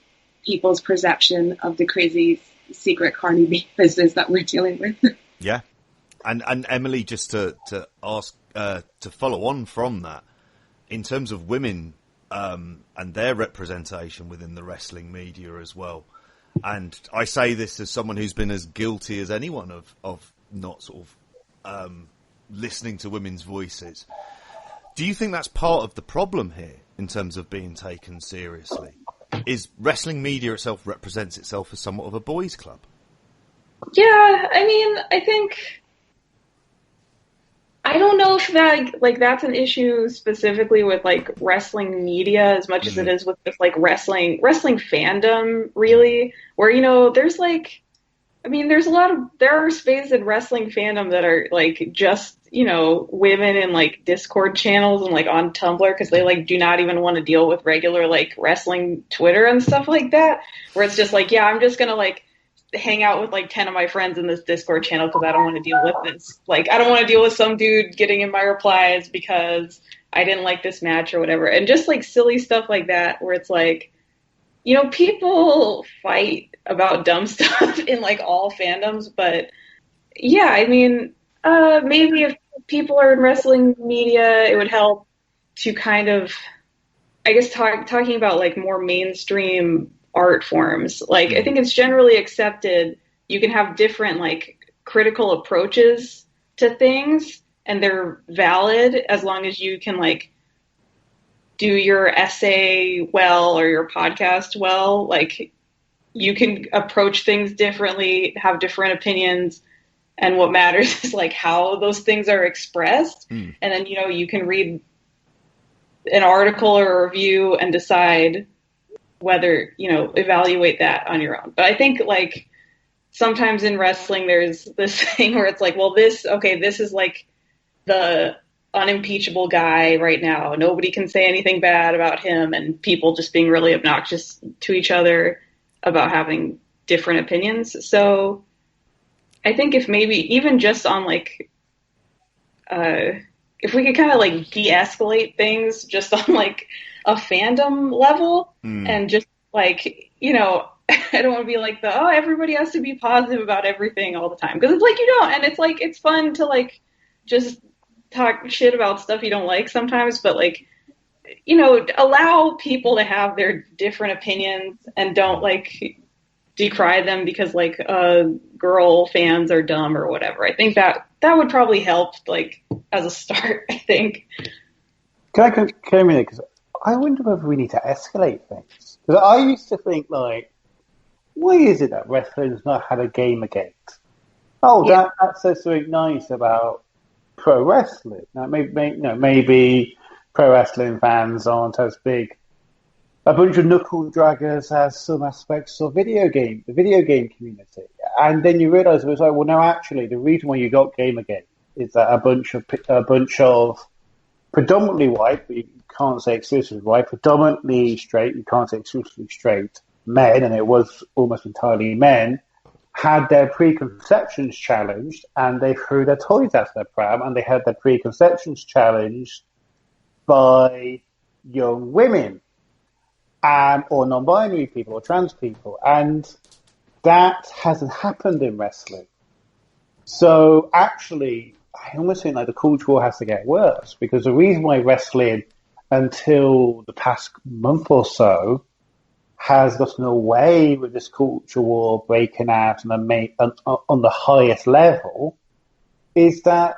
people's perception of the crazy secret carny business that we're dealing with. Yeah. And Emily, just to ask, to follow on from that, in terms of women and their representation within the wrestling media as well, and I say this as someone who's been as guilty as anyone of not sort of listening to women's voices. Do you think that's part of the problem here in terms of being taken seriously? Is wrestling media itself represents itself as somewhat of a boys' club? Yeah, I mean, I think, I don't know if that's an issue specifically with wrestling media as much as it is with just wrestling fandom, really, where there's there are spaces in wrestling fandom that are just women in Discord channels and on Tumblr, because they do not even want to deal with regular wrestling Twitter and stuff like that, where it's just yeah, I'm just gonna hang out with 10 of my friends in this Discord channel because I don't want to deal with this. I don't want to deal with some dude getting in my replies because I didn't like this match or whatever. And just silly stuff like that, where it's people fight about dumb stuff in all fandoms. But yeah, I mean, maybe if people are in wrestling media, it would help to kind of, I guess, talking about more mainstream art forms. I think it's generally accepted you can have different critical approaches to things, and they're valid as long as you can do your essay well or your podcast well. You can approach things differently, have different opinions, and what matters is how those things are expressed. And then you can read an article or a review and decide whether, evaluate that on your own. But I think sometimes in wrestling there's this thing where it's well, this is the unimpeachable guy right now. Nobody can say anything bad about him, and people just being really obnoxious to each other about having different opinions. So I think if maybe even just on if we could kind of de-escalate things just on a fandom level, and just I don't want to be everybody has to be positive about everything all the time, because it's you don't, and it's it's fun to just talk shit about stuff you don't like sometimes, but allow people to have their different opinions and don't decry them because girl fans are dumb or whatever. I think that would probably help as a start, I think. Can I come in here? Because I wonder whether we need to escalate things. Because I used to think why is it that wrestling's not had a Gamergate? Oh, yeah. That says something nice about pro wrestling. Now, maybe pro wrestling fans aren't as big a bunch of knuckle draggers as some aspects of the video game community. And then you realise it was well, no, actually, the reason why you got Gamergate is that a bunch of predominantly white, but you can't say exclusively white, predominantly straight, you can't say exclusively straight men, and it was almost entirely men, had their preconceptions challenged, and they threw their toys out of their pram, and they had their preconceptions challenged by young women, or non-binary people, or trans people. And that hasn't happened in wrestling. So actually, I almost think like the culture war has to get worse, because the reason why wrestling, until the past month or so, has gotten away with this culture war breaking out on the highest level, is that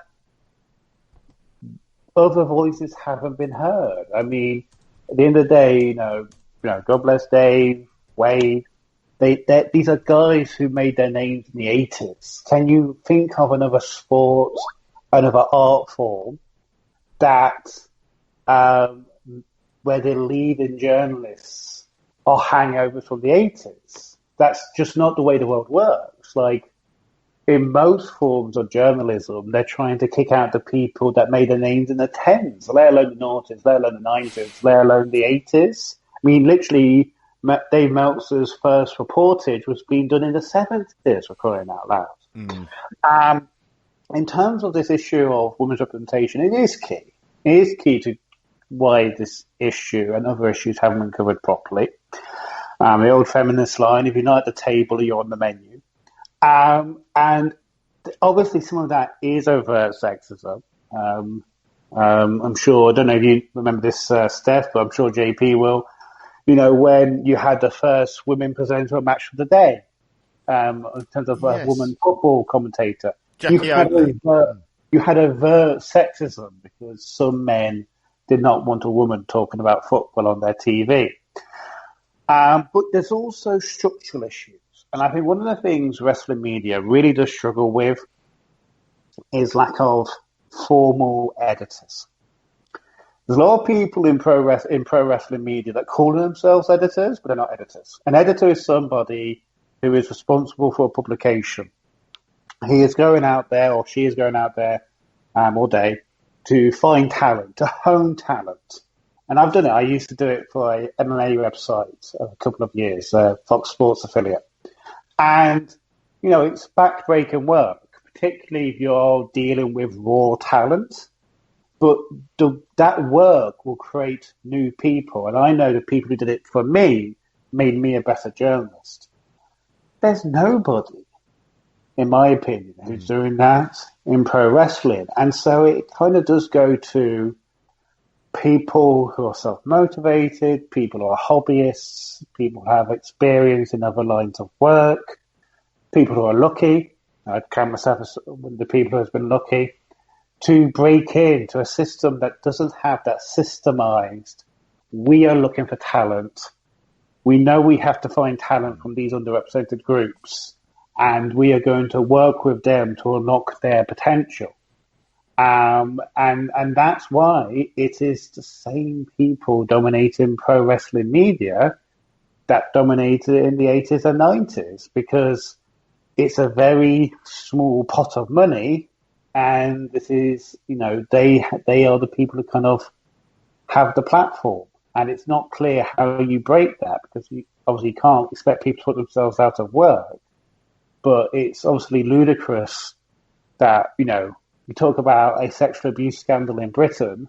other voices haven't been heard. I mean, at the end of the day, God bless Dave, Wade. These are guys who made their names in the 80s. Can you think of another sport, another art form that where the leading journalists are hangovers from the 80s? That's just not the way the world works. Like, in most forms of journalism, they're trying to kick out the people that made their names in the 10s, let alone the 90s, let alone the 90s, let alone the 80s. I mean, literally, Dave Meltzer's first reportage was being done in the 70s, for crying out loud. In terms of this issue of women's representation, it is key. It is key to why this issue and other issues haven't been covered properly. The old feminist line, if you're not at the table, you're on the menu. And obviously some of that is overt sexism. I'm sure, I don't know if you remember this, Steph, but I'm sure JP will. When you had the first women presenter at Match of the Day, in terms of a woman football commentator, you had overt sexism because some men did not want a woman talking about football on their TV. But there's also structural issues. And I think one of the things wrestling media really does struggle with is lack of formal editors. There's a lot of people in pro wrestling media that call themselves editors, but they're not editors. An editor is somebody who is responsible for a publication. He is going out there, or she is going out there all day to find talent, to hone talent. And I've done it. I used to do it for a MMA website a couple of years, Fox Sports affiliate. And, it's back-breaking work, particularly if you're dealing with raw talent. But that work will create new people. And I know the people who did it for me made me a better journalist. There's nobody, in my opinion, who's doing that in pro wrestling. And so it kind of does go to people who are self-motivated, people who are hobbyists, people who have experience in other lines of work, people who are lucky. I'd count myself as one of the people who has been lucky to break into a system that doesn't have that systemized. We are looking for talent. We know we have to find talent from these underrepresented groups, and we are going to work with them to unlock their potential. And that's why it is the same people dominating pro wrestling media that dominated in the 80s and 90s, because it's a very small pot of money, and this is, they are the people who kind of have the platform, and it's not clear how you break that, because you obviously can't expect people to put themselves out of work, but it's obviously ludicrous that, we talk about a sexual abuse scandal in Britain,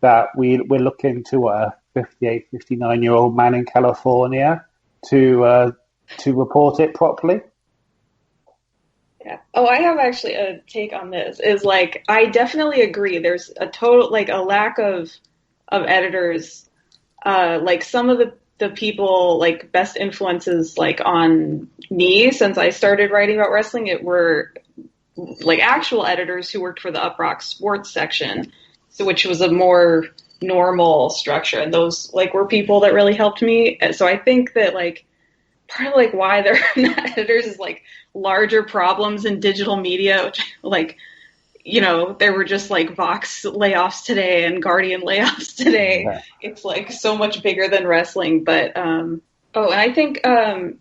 that we're looking to a 58, 59-year-old man in California to report it properly. Yeah. Oh, I have actually a take on this. Is I definitely agree. There's a total a lack of editors. Some of the people best influences on me since I started writing about wrestling, it were actual editors who worked for the UPROXX sports section, so which was a more normal structure, and those were people that really helped me. So I think that part of why they're not editors is larger problems in digital media, which there were just Vox layoffs today and Guardian layoffs today. Yeah. It's so much bigger than wrestling. But and I think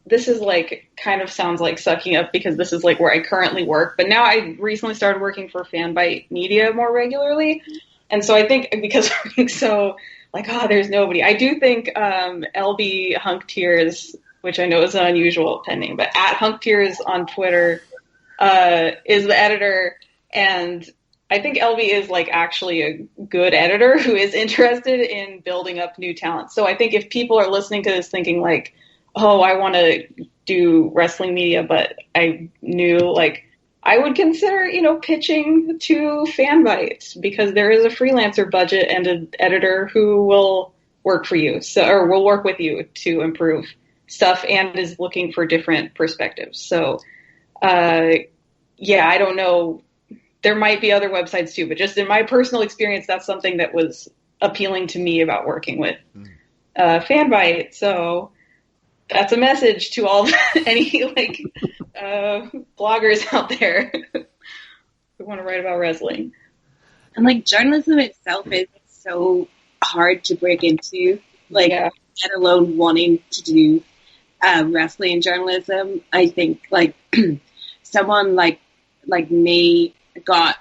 this is kind of sounds like sucking up, because this is where I currently work. But now I recently started working for FanFyte Media more regularly, and so I think because we're being so there's nobody. I do think LB Hunk Tears, which I know is an unusual pen name, but at Hunk Tears on Twitter is the editor. And I think LB is actually a good editor who is interested in building up new talent. So I think if people are listening to this thinking oh, I want to do wrestling media, but I knew like I would consider, pitching to FanFyte because there is a freelancer budget and an editor who will work for you, or will work with you to improve stuff and is looking for different perspectives. So, I don't know. There might be other websites too, but just in my personal experience, that's something that was appealing to me about working with FanFyte. So that's a message to all any bloggers out there who want to write about wrestling. And like journalism itself is so hard to break into, let alone wanting to do wrestling journalism. I think like someone like me got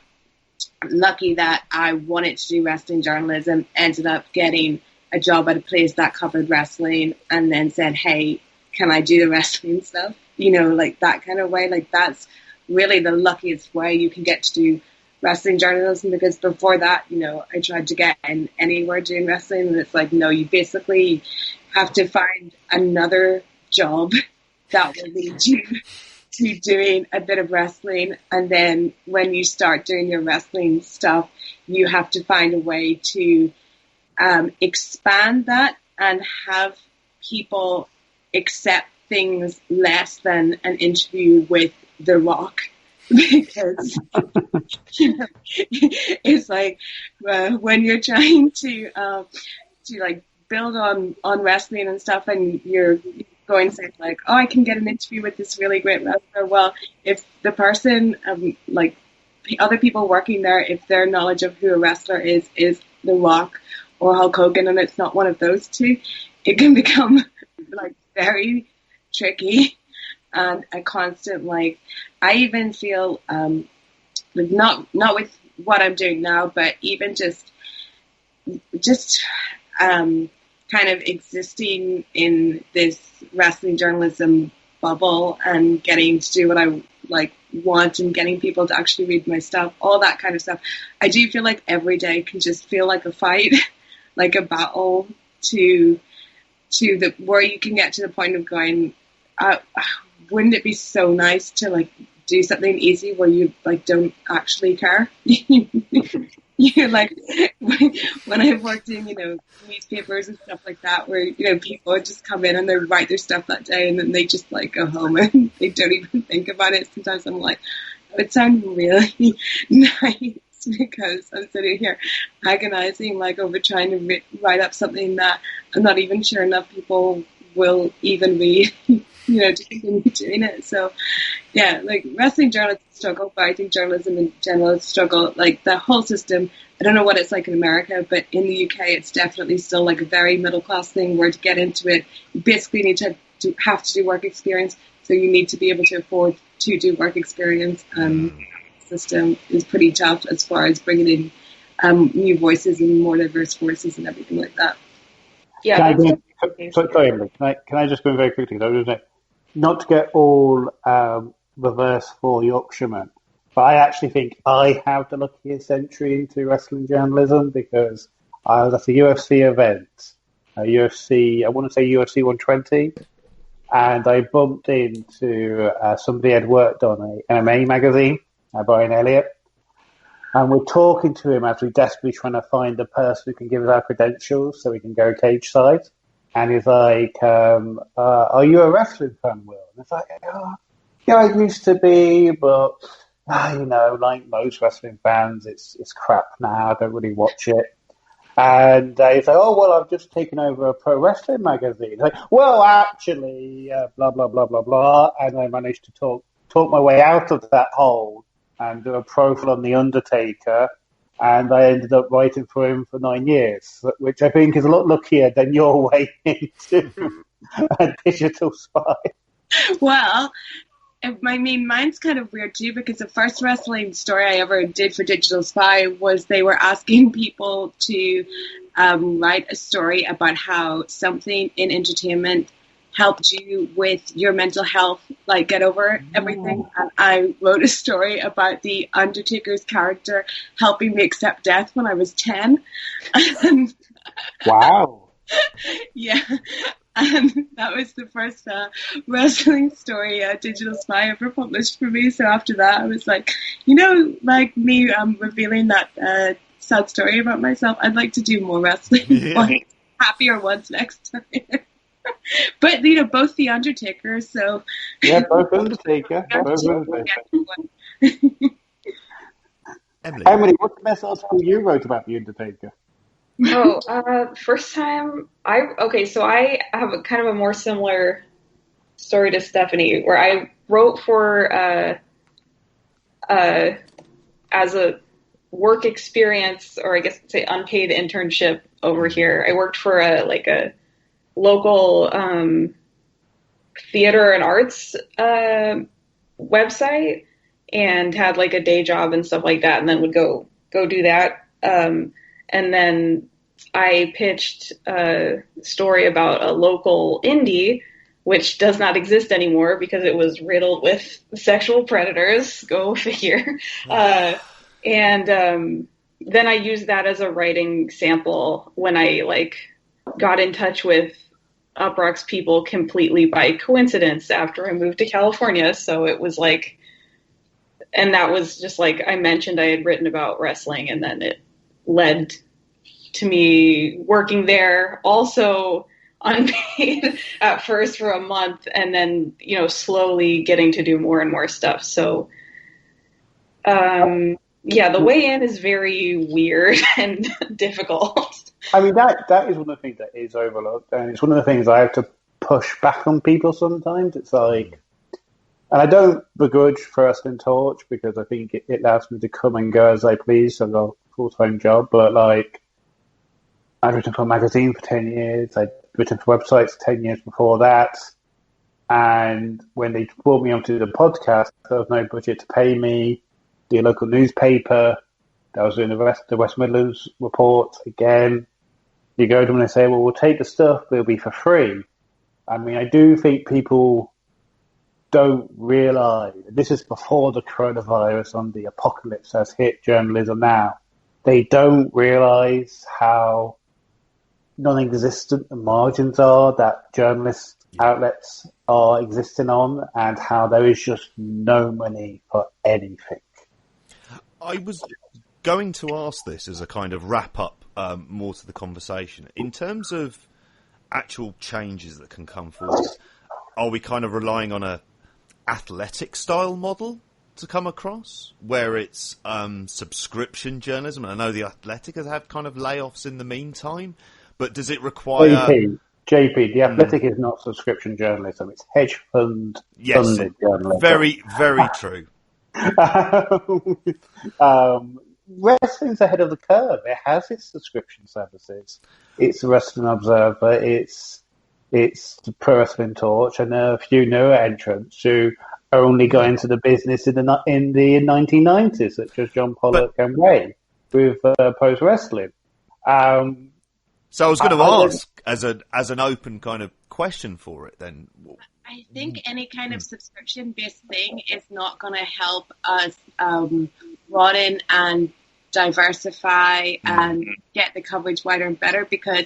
lucky that I wanted to do wrestling journalism, ended up getting a job at a place that covered wrestling, and then said, hey, can I do the wrestling stuff? Like that kind of way. Like that's really the luckiest way you can get to do wrestling journalism, because before that, I tried to get in anywhere doing wrestling, and it's like, no, you basically have to find another job that will lead you to doing a bit of wrestling. And then when you start doing your wrestling stuff, you have to find a way to expand that and have people accept things less than an interview with The Rock. Because it's like when you're trying to like build on wrestling and stuff, and you're going to say like, oh, I can get an interview with this really great wrestler. Well, if the person like other people working there, if their knowledge of who a wrestler is The Rock or Hulk Hogan, and it's not one of those two, it can become like very tricky and a constant like. I even feel not with what I'm doing now, but even just kind of existing in this wrestling journalism bubble and getting to do what I like want and getting people to actually read my stuff, all that kind of stuff. I do feel like every day can just feel like a fight, like a battle to the where you can get to the point of going, wouldn't it be so nice to like do something easy where you like don't actually care? You like when I've worked in newspapers and stuff like that, where people just come in and they write their stuff that day and then they just like go home and they don't even think about it. Sometimes I'm like, it would sound really nice because I'm sitting here agonizing like over trying to write up something that I'm not even sure enough people will even read. To continue doing it. So, yeah, like wrestling journalists struggle, but I think journalism in general struggle. Like the whole system, I don't know what it's like in America, but in the UK, it's definitely still like a very middle class thing where to get into it, you basically need to have to do work experience. So you need to be able to afford to do work experience. System is pretty tough as far as bringing in new voices and more diverse voices and everything like that. Yeah. Sorry, Emily. Can I just go in very quickly though? Not to get all reverse for Yorkshiremen, but I actually think I have the luckiest entry into wrestling journalism because I was at a UFC event, I want to say UFC 120, and I bumped into somebody had worked on an MMA magazine, Brian Elliott, and we're talking to him as we're desperately trying to find the person who can give us our credentials so we can go cage side. And he's like, are you a wrestling fan, Will? And it's like, yeah, I used to be, but, like most wrestling fans, it's crap now. I don't really watch it. And he's like, oh, well, I've just taken over a pro wrestling magazine. Like, well, actually, blah, blah, blah, blah, blah. And I managed to talk my way out of that hole and do a profile on The Undertaker. And I ended up writing for him for 9 years, which I think is a lot luckier than your way into a digital spy. Well, mine's kind of weird too, because the first wrestling story I ever did for Digital Spy was they were asking people to write a story about how something in entertainment helped you with your mental health, like get over everything. And I wrote a story about the Undertaker's character helping me accept death when I was 10. Wow. Yeah. And that was the first wrestling story Digital Spy ever published for me. So after that, I was like, like me revealing that sad story about myself, I'd like to do more wrestling happier ones next time. But, both The Undertaker, so... Yeah, both Undertaker. Emily, what's the best article you wrote about The Undertaker? First time so I have a kind of a more similar story to Stephanie, where I wrote for as a work experience, or I guess say unpaid internship over here. I worked for a local theater and arts website, and had like a day job and stuff like that, and then would go do that. And then I pitched a story about a local indie, which does not exist anymore because it was riddled with sexual predators. Go figure. And then I used that as a writing sample when I got in touch with UPROXX people completely by coincidence after I moved to California. So it was and that was just I mentioned I had written about wrestling, and then it led to me working there, also unpaid at first for a month, and then, slowly getting to do more and more stuff. So, the way in is very weird and difficult. I mean, that is one of the things that is overlooked, and it's one of the things I have to push back on people sometimes. It's and I don't begrudge First and Torch, because I think it allows me to come and go as I please. I've got a full-time job, but I'd written for a magazine for 10 years. I'd written for websites 10 years before that. And when they brought me onto the podcast, there was no budget to pay me. The local newspaper, I was doing the West Midlands report again. You go to them and they say, well, we'll take the stuff, but it'll be for free. I mean, I do think people don't realise, this is before the coronavirus and the apocalypse has hit journalism now. They don't realise how non-existent the margins are that journalist outlets are existing on, and how there is just no money for anything. I was going to ask this as a kind of wrap-up more to the conversation. In terms of actual changes that can come forward, are we kind of relying on a athletic-style model to come across, where it's subscription journalism? And I know the Athletic has had kind of layoffs in the meantime, but does it require... JP, the Athletic is not subscription journalism, it's hedge fund funded journalism. Very, very true. Wrestling's ahead of the curve. It has its subscription services. It's the Wrestling Observer, it's the Pro Wrestling Torch, and there are a few newer entrants who only got into the business in the 1990s, such as John Pollock and Ray with Post Wrestling. So I was going to ask, as an open kind of question for it, then. I think any kind of subscription-based thing is not going to help us broaden and diversify and get the coverage wider and better, because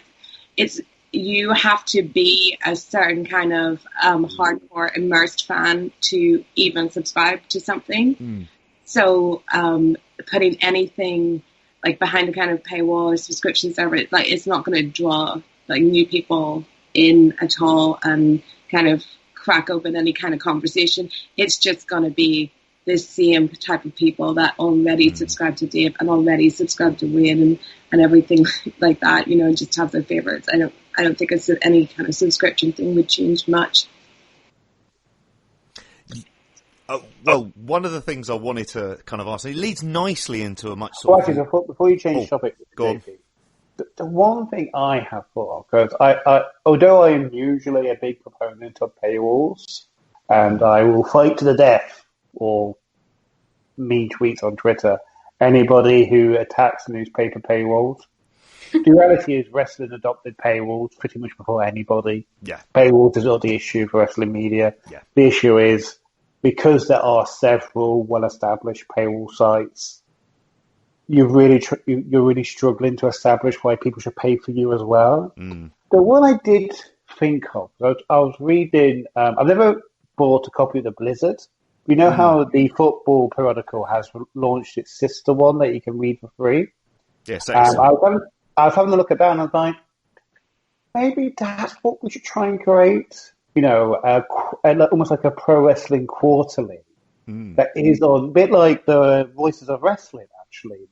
you have to be a certain kind of hardcore immersed fan to even subscribe to something. So putting anything behind a kind of paywall or subscription service, it's not going to draw new people in at all and kind of crack open any kind of conversation. It's just going to be the same type of people that already subscribe to Dave and already subscribe to Wayne and everything like that, just have their favorites. I don't think any kind of subscription thing would change much. Well, one of the things I wanted to kind of ask, it leads nicely into a much sort of... Before you change topic, JP, the one thing I have thought of, because although I am usually a big proponent of paywalls, and I will fight to the death or mean tweets on Twitter anybody who attacks newspaper paywalls. The reality is wrestling adopted paywalls pretty much before anybody. Yeah. Paywalls is not the issue for wrestling media. Yeah. The issue is, because there are several well-established paywall sites, you're really struggling to establish why people should pay for you as well. The one I did think of. I was reading. I've never bought a copy of the Blizzard. You know how the football periodical has launched its sister one that you can read for free? Yes, I was having a look at that and I was like, maybe that's what we should try and create. Almost like a pro wrestling quarterly that is on a bit like the Voices of Wrestling, actually.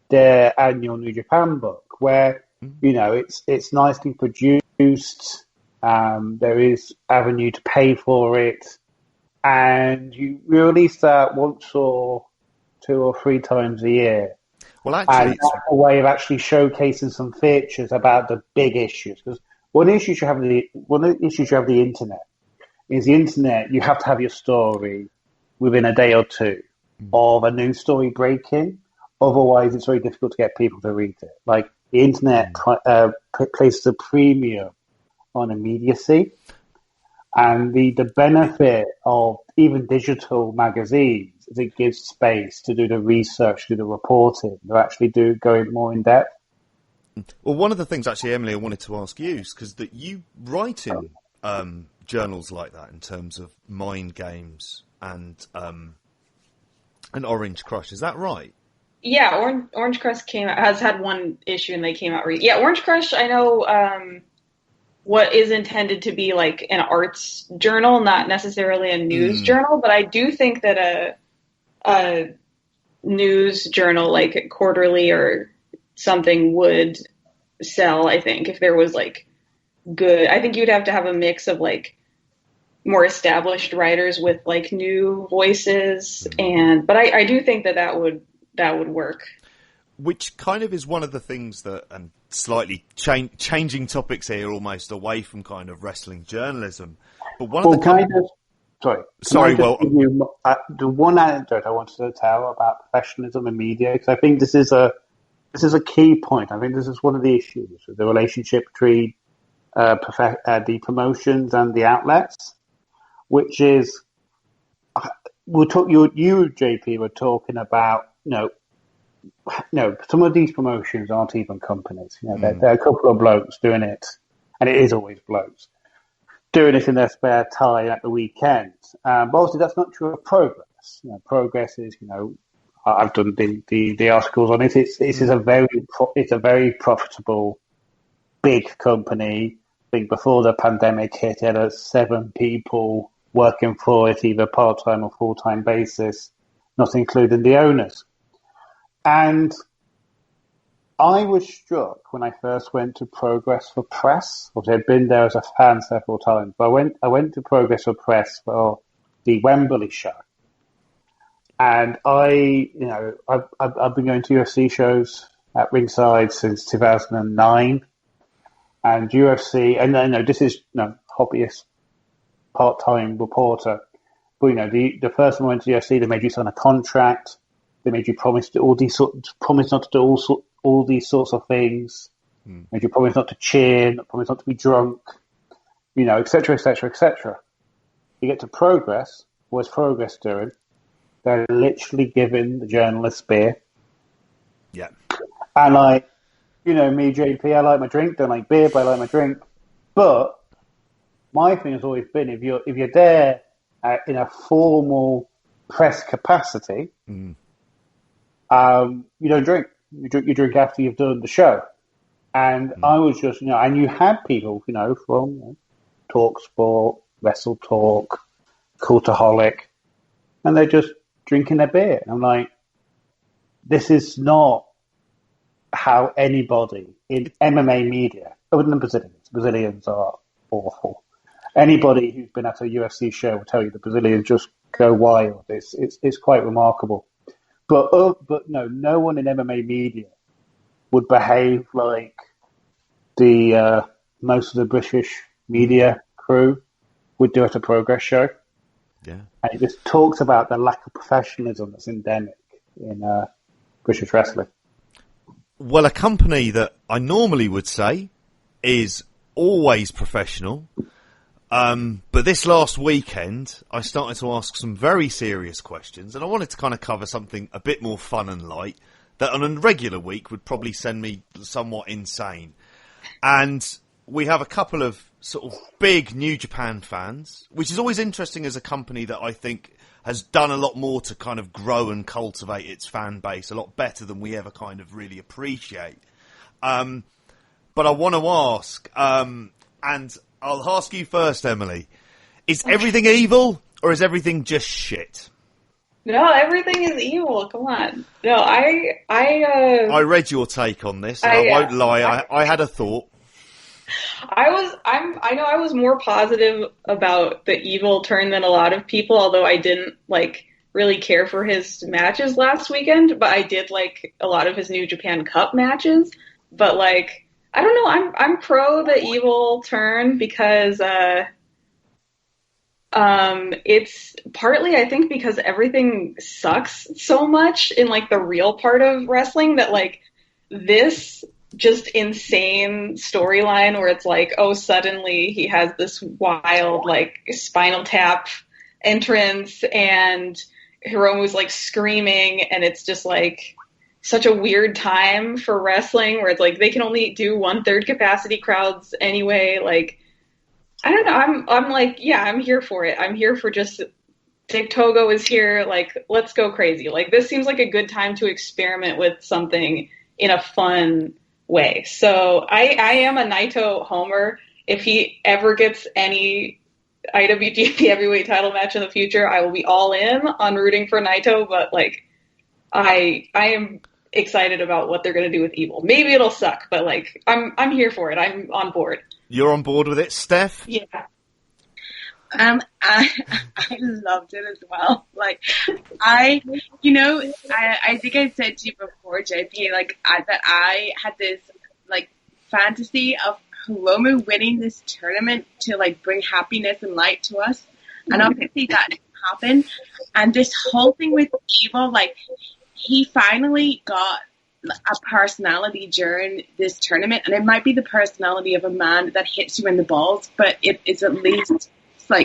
Their annual New Japan book, where it's nicely produced. There is avenue to pay for it, and you release that once or 2 or 3 times a year. Well, actually, and that's a way of actually showcasing some features about the big issues. Because one issue you have the internet is the internet. You have to have your story within a day or two of a new story breaking. Otherwise, it's very difficult to get people to read it. Like the internet places a premium on immediacy, and the benefit of even digital magazines is it gives space to do the research, do the reporting, to actually go in more in depth. Well, one of the things, actually, Emily, I wanted to ask you is because that you write in journals like that in terms of mind games and Orange Crush. Is that right? Yeah, Orange Crush has had one issue and they came out. Yeah, Orange Crush, I know what is intended to be like an arts journal, not necessarily a news journal, but I do think that a news journal, like quarterly or something, would sell, I think, if there was like good. I think you'd have to have a mix of like more established writers with like new voices, but I do think that would work. Which kind of is one of the things that, and slightly changing topics here, almost away from kind of wrestling journalism. But one of the the one anecdote I wanted to tell about professionalism in media, because I think this is a key point. I think this is one of the issues with the relationship between the promotions and the outlets, which is you, JP, were talking about. No, some of these promotions aren't even companies. They're a couple of blokes doing it, and it is always blokes doing it in their spare time at the weekend. But obviously, that's not true of Progress. Progress is, I've done the articles on it. It's a very profitable, big company. I think before the pandemic hit, it had 7 people working for it, either part-time or full-time basis, not including the owners. And I was struck when I first went to Progress for press. Obviously, I'd been there as a fan several times, but I went to Progress for press for the Wembley show. And I've been going to UFC shows at ringside since 2009. And UFC, and I know this is hobbyist, part-time reporter, but the first time I went to UFC, they made you sign a contract. They made you promise not to do all these sorts of things. Made you promise not to cheer, promise not to be drunk, et cetera, et cetera, et cetera. You get to Progress. What's Progress doing? They're literally giving the journalists beer. Yeah. And me, JP, I like my drink. Don't like beer, but I like my drink. But my thing has always been, if you're there in a formal press capacity. You don't drink. You drink after you've done the show. And I was just, and you had people, from Talk Sport, Wrestle Talk, Cultaholic, and they're just drinking their beer. And I'm like, this is not how anybody in MMA media, other than Brazilians are awful. Anybody who's been at a UFC show will tell you the Brazilians just go wild. It's quite remarkable. But no one in MMA media would behave like the most of the British media crew would do at a Progress show. Yeah, and it just talks about the lack of professionalism that's endemic in British wrestling. Well, a company that I normally would say is always professional. But this last weekend, I started to ask some very serious questions, and I wanted to kind of cover something a bit more fun and light that on a regular week would probably send me somewhat insane. And we have a couple of sort of big New Japan fans, which is always interesting as a company that I think has done a lot more to kind of grow and cultivate its fan base a lot better than we ever kind of really appreciate. But I want to ask, and I'll ask you first, Emily, is everything evil or is everything just shit? No, everything is evil. Come on. No, I read your take on this, and I won't lie. I had a thought. I know I was more positive about the evil turn than a lot of people, although I didn't really care for his matches last weekend, but I did like a lot of his New Japan Cup matches. But I don't know, I'm pro the evil turn because it's partly, I think, because everything sucks so much in the real part of wrestling that this just insane storyline where it's suddenly he has this wild Spinal Tap entrance and Hiromu's screaming, and it's just such a weird time for wrestling where it's they can only do 1/3 capacity crowds anyway. I don't know. I'm here for it. I'm here for just Dick Togo is here. Let's go crazy. This seems like a good time to experiment with something in a fun way. So I am a Naito homer. If he ever gets any IWGP heavyweight title match in the future, I will be all in on rooting for Naito. But I am excited about what they're going to do with Evil. Maybe it'll suck, but I'm here for it. I'm on board. You're on board with it, Steph? Yeah. I loved it as well. I think I said to you before, JP, that I had this fantasy of Hiromu winning this tournament to bring happiness and light to us, and obviously that didn't happen. And this whole thing with Evil, he finally got a personality during this tournament, and it might be the personality of a man that hits you in the balls, but it is at least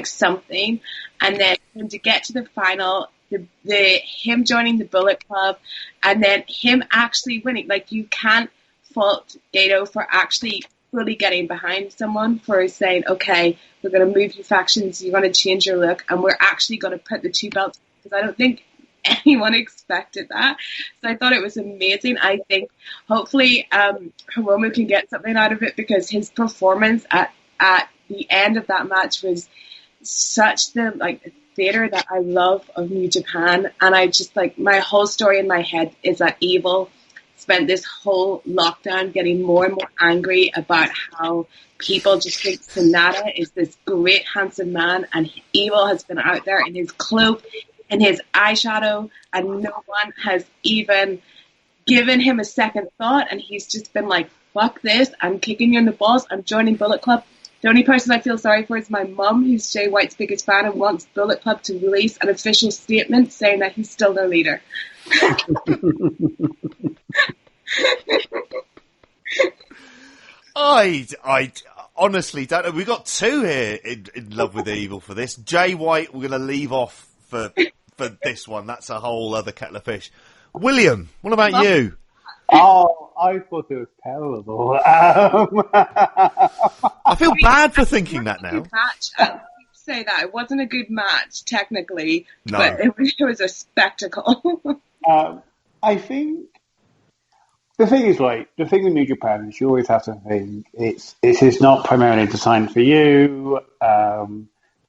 something. And then to get to the final, him joining the Bullet Club, and then him actually winning. You can't fault Gato for actually fully getting behind someone, for saying, okay, we're going to move your factions, you're going to change your look, and we're actually going to put the two belts, because I don't think anyone expected that. So I thought it was amazing. I think hopefully Hiromu can get something out of it, because his performance at the end of that match was such the theater that I love of New Japan. And I just my whole story in my head is that Evil spent this whole lockdown getting more and more angry about how people just think Sonata is this great handsome man, and Evil has been out there in his cloak and his eyeshadow, and no one has even given him a second thought, and he's just been fuck this, I'm kicking you in the balls, I'm joining Bullet Club. The only person I feel sorry for is my mum, who's Jay White's biggest fan and wants Bullet Club to release an official statement saying that he's still their leader. I honestly don't know. We got two here in love with Evil for this. Jay White, we're going to leave off for this one. That's a whole other kettle of fish. William, what about you? Oh, I thought it was terrible. I feel bad for thinking that now. Match. I say that it wasn't a good match technically, no. But it was a spectacle. I think the thing is, the thing with New Japan is you always have to think it is not primarily designed for you.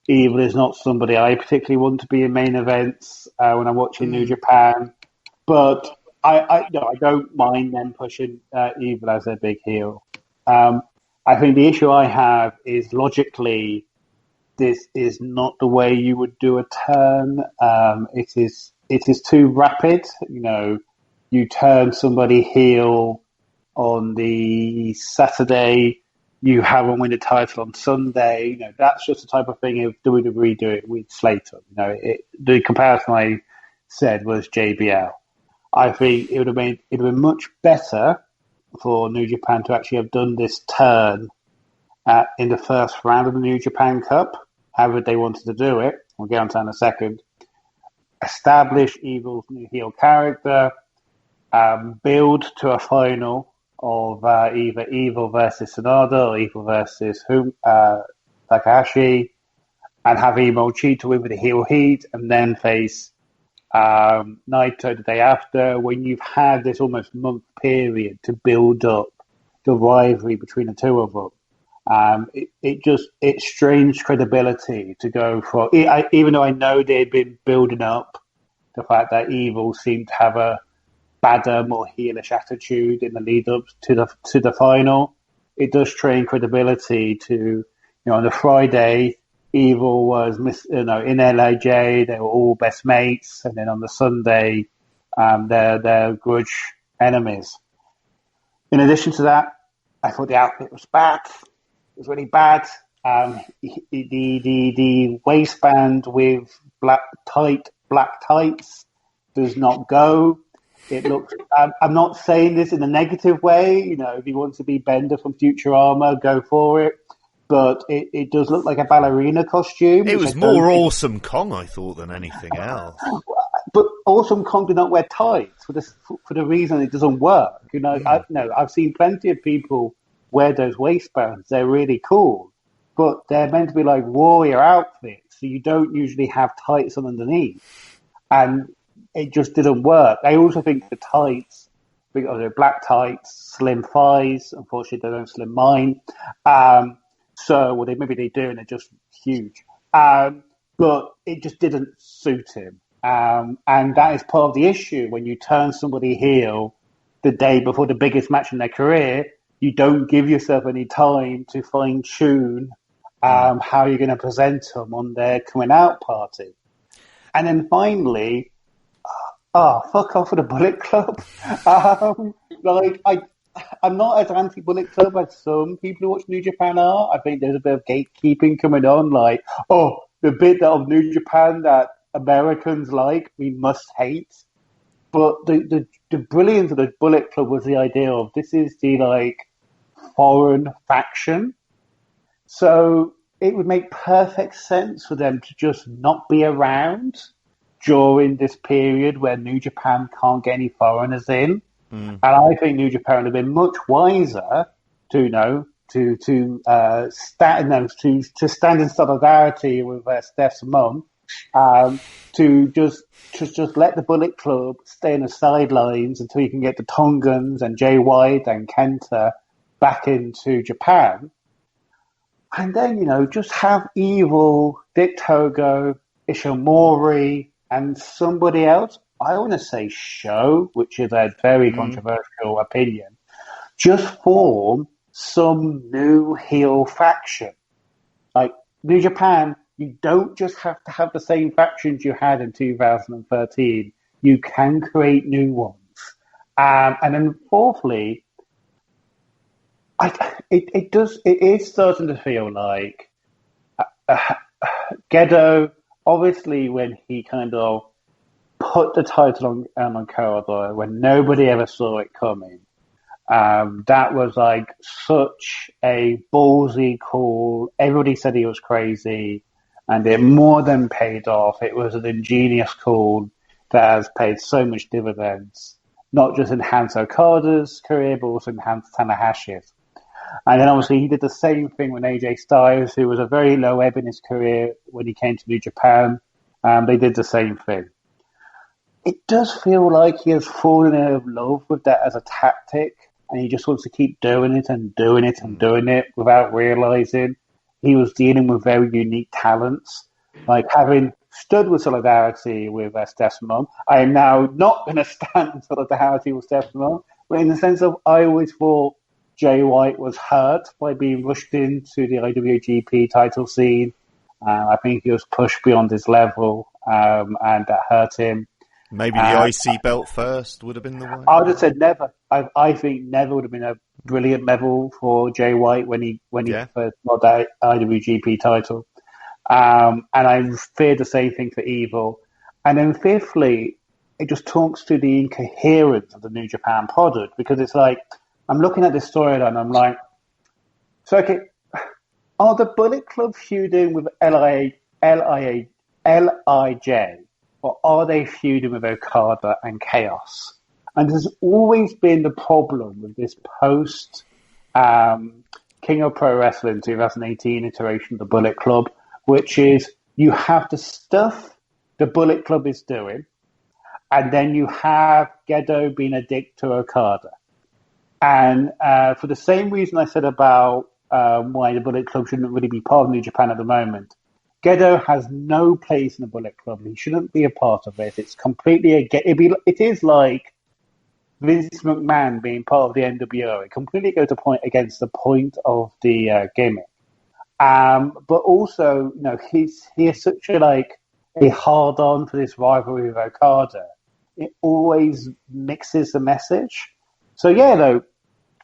Evil is not somebody I particularly want to be in main events when I'm watching New Japan, but I don't mind them pushing Evil as their big heel. I think the issue I have is logically this is not the way you would do a turn. It is too rapid. You turn somebody heel on the Saturday, you have them win the title on Sunday. That's just the type of thing if WWE do it with Slater. The comparison I said was JBL. I think it would have been much better for New Japan to actually have done this turn in the first round of the New Japan Cup, however they wanted to do it. We'll get on to that in a second. Establish Evil's new heel character, build to a final, of either Evil versus Sonada or Evil versus Takahashi, and have Emo Cheetah win with the heel heat, and then face Naito the day after, when you've had this almost month period to build up the rivalry between the two of them. It strains credibility to go for, even though I know they'd been building up the fact that Evil seemed to have a badder, more heelish attitude in the lead up to the final. It does strain credibility to, on the Friday, Evil was, in LAJ, they were all best mates, and then on the Sunday, they're grudge enemies. In addition to that, I thought the outfit was bad. It was really bad. The waistband with tight black tights does not go. It looks. I'm not saying this in a negative way. If you want to be Bender from Futurama, go for it. But it does look like a ballerina costume. It was more Awesome Kong, I thought, than anything else. But Awesome Kong did not wear tights for the reason it doesn't work. I've seen plenty of people wear those waistbands. They're really cool, but they're meant to be like warrior outfits, so you don't usually have tights on underneath, and it just didn't work. I also think the tights, because they're black tights, slim thighs. Unfortunately, they don't slim mine. Maybe they do, and they're just huge. But it just didn't suit him. And that is part of the issue. When you turn somebody heel the day before the biggest match in their career, you don't give yourself any time to fine-tune how you're going to present them on their coming out party. And then finally, fuck off with the Bullet Club. I'm not as anti-Bullet Club as some people who watch New Japan are. I think there's a bit of gatekeeping coming on, the bit of New Japan that Americans like, we must hate. But the brilliance of the Bullet Club was the idea of, this is the foreign faction. So it would make perfect sense for them to just not be around during this period where New Japan can't get any foreigners in. And I think New Japan would have been much wiser to stand in solidarity with Steph's mum, to just let the Bullet Club stay in the sidelines until you can get the Tongans and Jay White and Kenta back into Japan. And then, just have Evil, Dick Togo, Ishimori, and somebody else. I want to say Show, which is a very controversial opinion. Just form some new heel faction. Like New Japan, you don't just have to have the same factions you had in 2013. You can create new ones. And then fourthly, it is starting to feel like Gedo, obviously when he kind of put the title on Okada when nobody ever saw it coming. That was such a ballsy call. Everybody said he was crazy, and it more than paid off. It was an ingenious call that has paid so much dividends, not just in Hans Okada's career, but also in Hans Tanahashi's. And then obviously he did the same thing with AJ Styles, who was a very low ebb in his career when he came to New Japan. They did the same thing. It does feel like he has fallen out of love with that as a tactic, and he just wants to keep doing it and doing it and doing it without realizing he was dealing with very unique talents. Like having stood with solidarity with Steph's mum, I am now not going to stand in solidarity with Steph's mum, but in the sense of I always thought Jay White was hurt by being rushed into the IWGP title scene. I think he was pushed beyond his level, and that hurt him. Maybe the IC belt first would have been the way. I would have said never. I think never would have been a brilliant medal for Jay White when he first got that IWGP title. And I feared the same thing for Evil. And then fifthly, it just talks to the incoherence of the New Japan product, because it's like, I'm looking at this storyline and I'm like, so okay, are the Bullet Club feuding with LIJ, or are they feuding with Okada and Chaos? And there's always been the problem with this post King of Pro Wrestling 2018 iteration of the Bullet Club, which is you have the stuff the Bullet Club is doing, and then you have Gedo being a dick to Okada. And for the same reason I said about why the Bullet Club shouldn't really be part of New Japan at the moment, Gedo has no place in the Bullet Club. He shouldn't be a part of it. It's completely it is like Vince McMahon being part of the NWO. It completely goes against the point of the gimmick. But also, he is such a hard on for this rivalry with Okada. It always mixes the message. So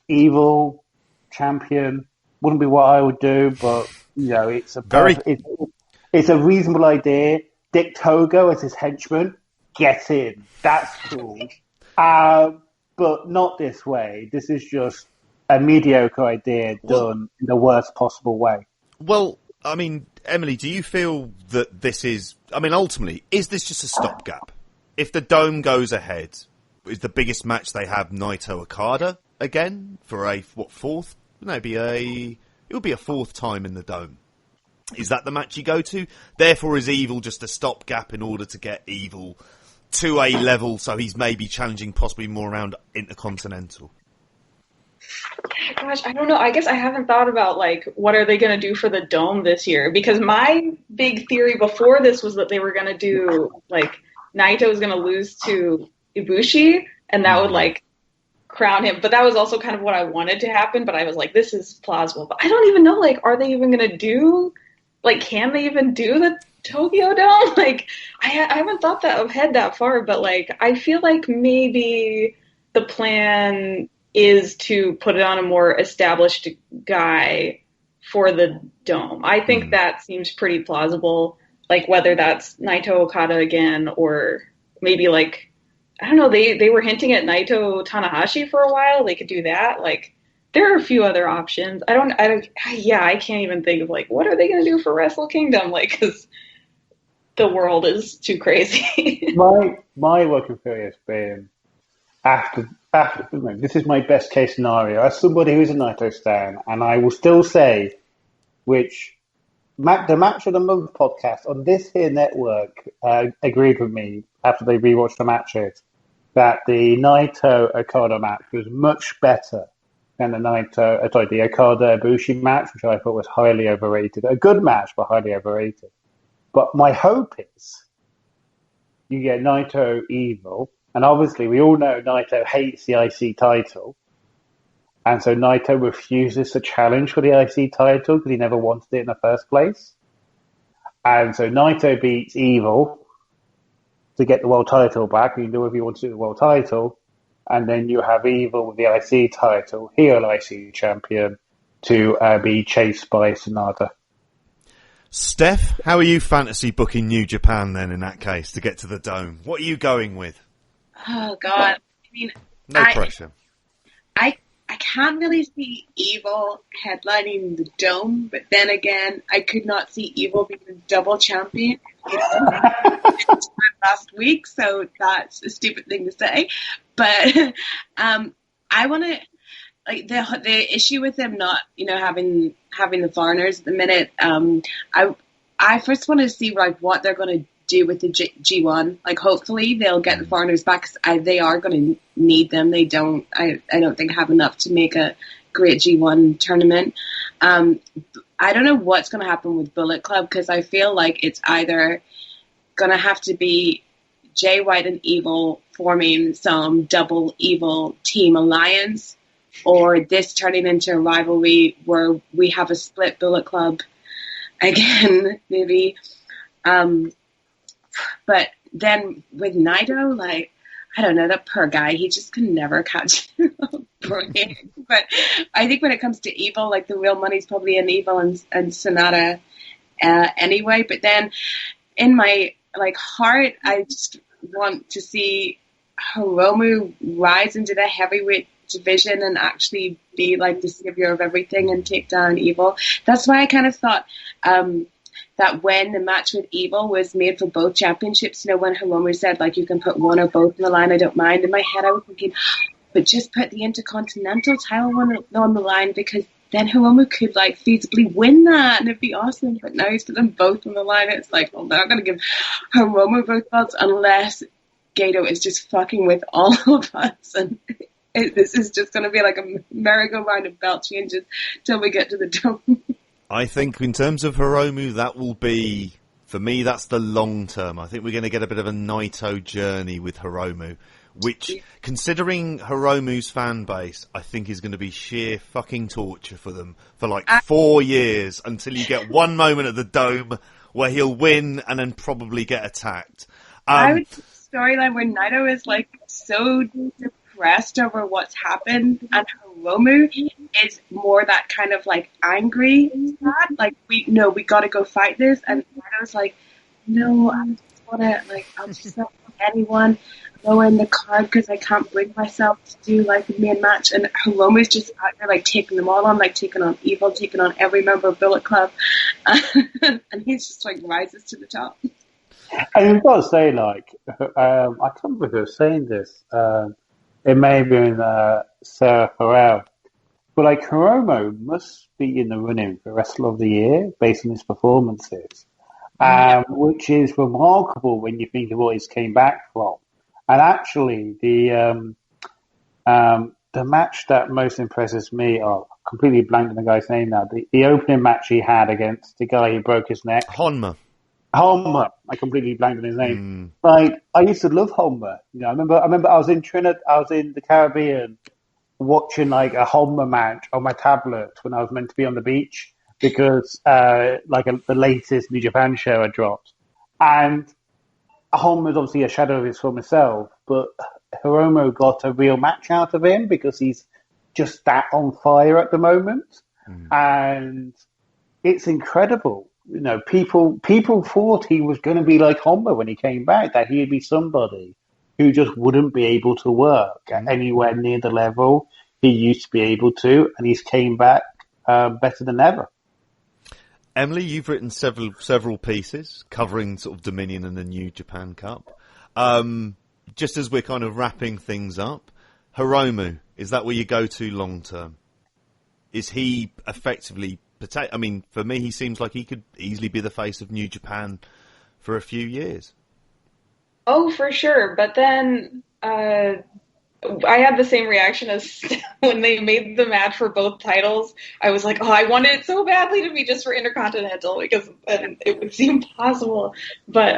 Evil champion wouldn't be what I would do, but it's a reasonable idea. Dick Togo as his henchman, get in. That's cool. But not this way. This is just a mediocre idea done in the worst possible way. Well, I mean, Emily, do you feel that this is... I mean, ultimately, is this just a stopgap? If the Dome goes ahead, is the biggest match they have Naito Okada again for a, fourth? No, it would be a fourth time in the Dome. Is that the match you go to? Therefore, is Evil just a stopgap in order to get Evil to a level so he's maybe challenging possibly more around Intercontinental? Gosh, I don't know. I guess I haven't thought about, what are they going to do for the Dome this year? Because my big theory before this was that they were going to do, Naito was going to lose to Ibushi, and that would, crown him. But that was also kind of what I wanted to happen, but I was like, this is plausible. But I don't even know, are they even going to do, can they even do the Tokyo Dome? I haven't thought ahead that far, but, I feel like maybe the plan is to put it on a more established guy for the Dome. I think that seems pretty plausible, whether that's Naito Okada again, or maybe, I don't know, they were hinting at Naito Tanahashi for a while. They could do that. There are a few other options. I can't even think of, what are they going to do for Wrestle Kingdom? Because the world is too crazy. my working theory has been, after this is my best case scenario as somebody who's a Naito stan, and I will still say, which the Match of the Month podcast on this here network agreed with me after they rewatched the matches, that the Naito Okada match was much better than the Okada Ibushi match, which I thought was highly overrated. A good match, but highly overrated. But my hope is you get Naito Evil, and obviously we all know Naito hates the IC title, and so Naito refuses to challenge for the IC title because he never wanted it in the first place. And so Naito beats Evil to get the world title back. You can do whatever you want to do with the world title. And then you have Evil with the IC title, heel IC champion, to be chased by Sonata. Steph, how are you fantasy booking New Japan then in that case to get to the Dome? What are you going with? Oh, God. I mean, no pressure. I can't really see Evil headlining the Dome, but then again, I could not see Evil being a double champion last week, so that's a stupid thing to say. But I want to, the issue with them not, having the foreigners at the minute. I first want to see what they're going to do with the G1. Hopefully they'll get the foreigners back, 'cause they are going to need them. They don't. I don't think have enough to make a great G1 tournament. I don't know what's going to happen with Bullet Club, because I feel like it's either going to have to be Jay White and Evil forming some double Evil team alliance, or this turning into a rivalry where we have a split Bullet Club again, maybe. But then with Naito, I don't know, that poor guy, he just can never catch break. But I think when it comes to Evil, the real money's probably in Evil and Sonata anyway. But then in my heart, I just want to see Hiromu rise into the heavyweight division and actually be the savior of everything and take down Evil. That's why I kind of thought that when the match with Evil was made for both championships, when Hiromu said, like, you can put one or both on the line, I don't mind. In my head, I was thinking, but just put the Intercontinental title on the line, because then Hiromu could, like, feasibly win that, and it'd be awesome. But now he's put them both on the line. It's like, well, they're not going to give Hiromu both belts unless Gato is just fucking with all of us, and this is just going to be like a merry-go-round of belt changes till we get to the dome. I think in terms of Hiromu, that will be, for me, that's the long term. I think we're going to get a bit of a Naito journey with Hiromu, which, considering Hiromu's fan base, I think is going to be sheer fucking torture for them for like 4 years until you get one moment at the dome where he'll win and then probably get attacked. I would storyline where Naito is like so depressed over what's happened, and Hiromu is more that kind of like angry sad, like we got to go fight this, and Naito's like, no, I just want to, like, I'll just not fight anyone, go in the card because I can't bring myself to do like the main match, and Hiromu's just out there like taking them all on, like taking on Evil, taking on every member of Bullet Club, and he's just like rises to the top. And you've got to say, like, I can't remember who was saying this. It may have been Sarah Farrell. But, like, Hiromu must be in the running for Wrestler of the Year based on his performances, which is remarkable when you think of what he's came back from. And actually, the match that most impresses me, completely blanked on the guy's name now, the opening match he had against the guy who broke his neck. Honma. I completely blanked on his name. Like, I used to love Honma. I remember I was in Trinidad, I was in the Caribbean watching like a Honma match on my tablet when I was meant to be on the beach because the latest New Japan show had dropped. And Honma is obviously a shadow of his former self, but Hiromu got a real match out of him because he's just that on fire at the moment. And it's incredible. People thought he was going to be like Honma when he came back, that he'd be somebody who just wouldn't be able to work at anywhere near the level he used to be able to, and he's came back better than ever. Emily, you've written several pieces covering sort of Dominion and the New Japan Cup. Just as we're kind of wrapping things up, Hiromu, is that where you go to long term? Is he effectively... I mean, for me, he seems like he could easily be the face of New Japan for a few years. Oh, for sure. But then I had the same reaction as when they made the match for both titles. I was like, I wanted it so badly to be just for Intercontinental because it would seem possible. But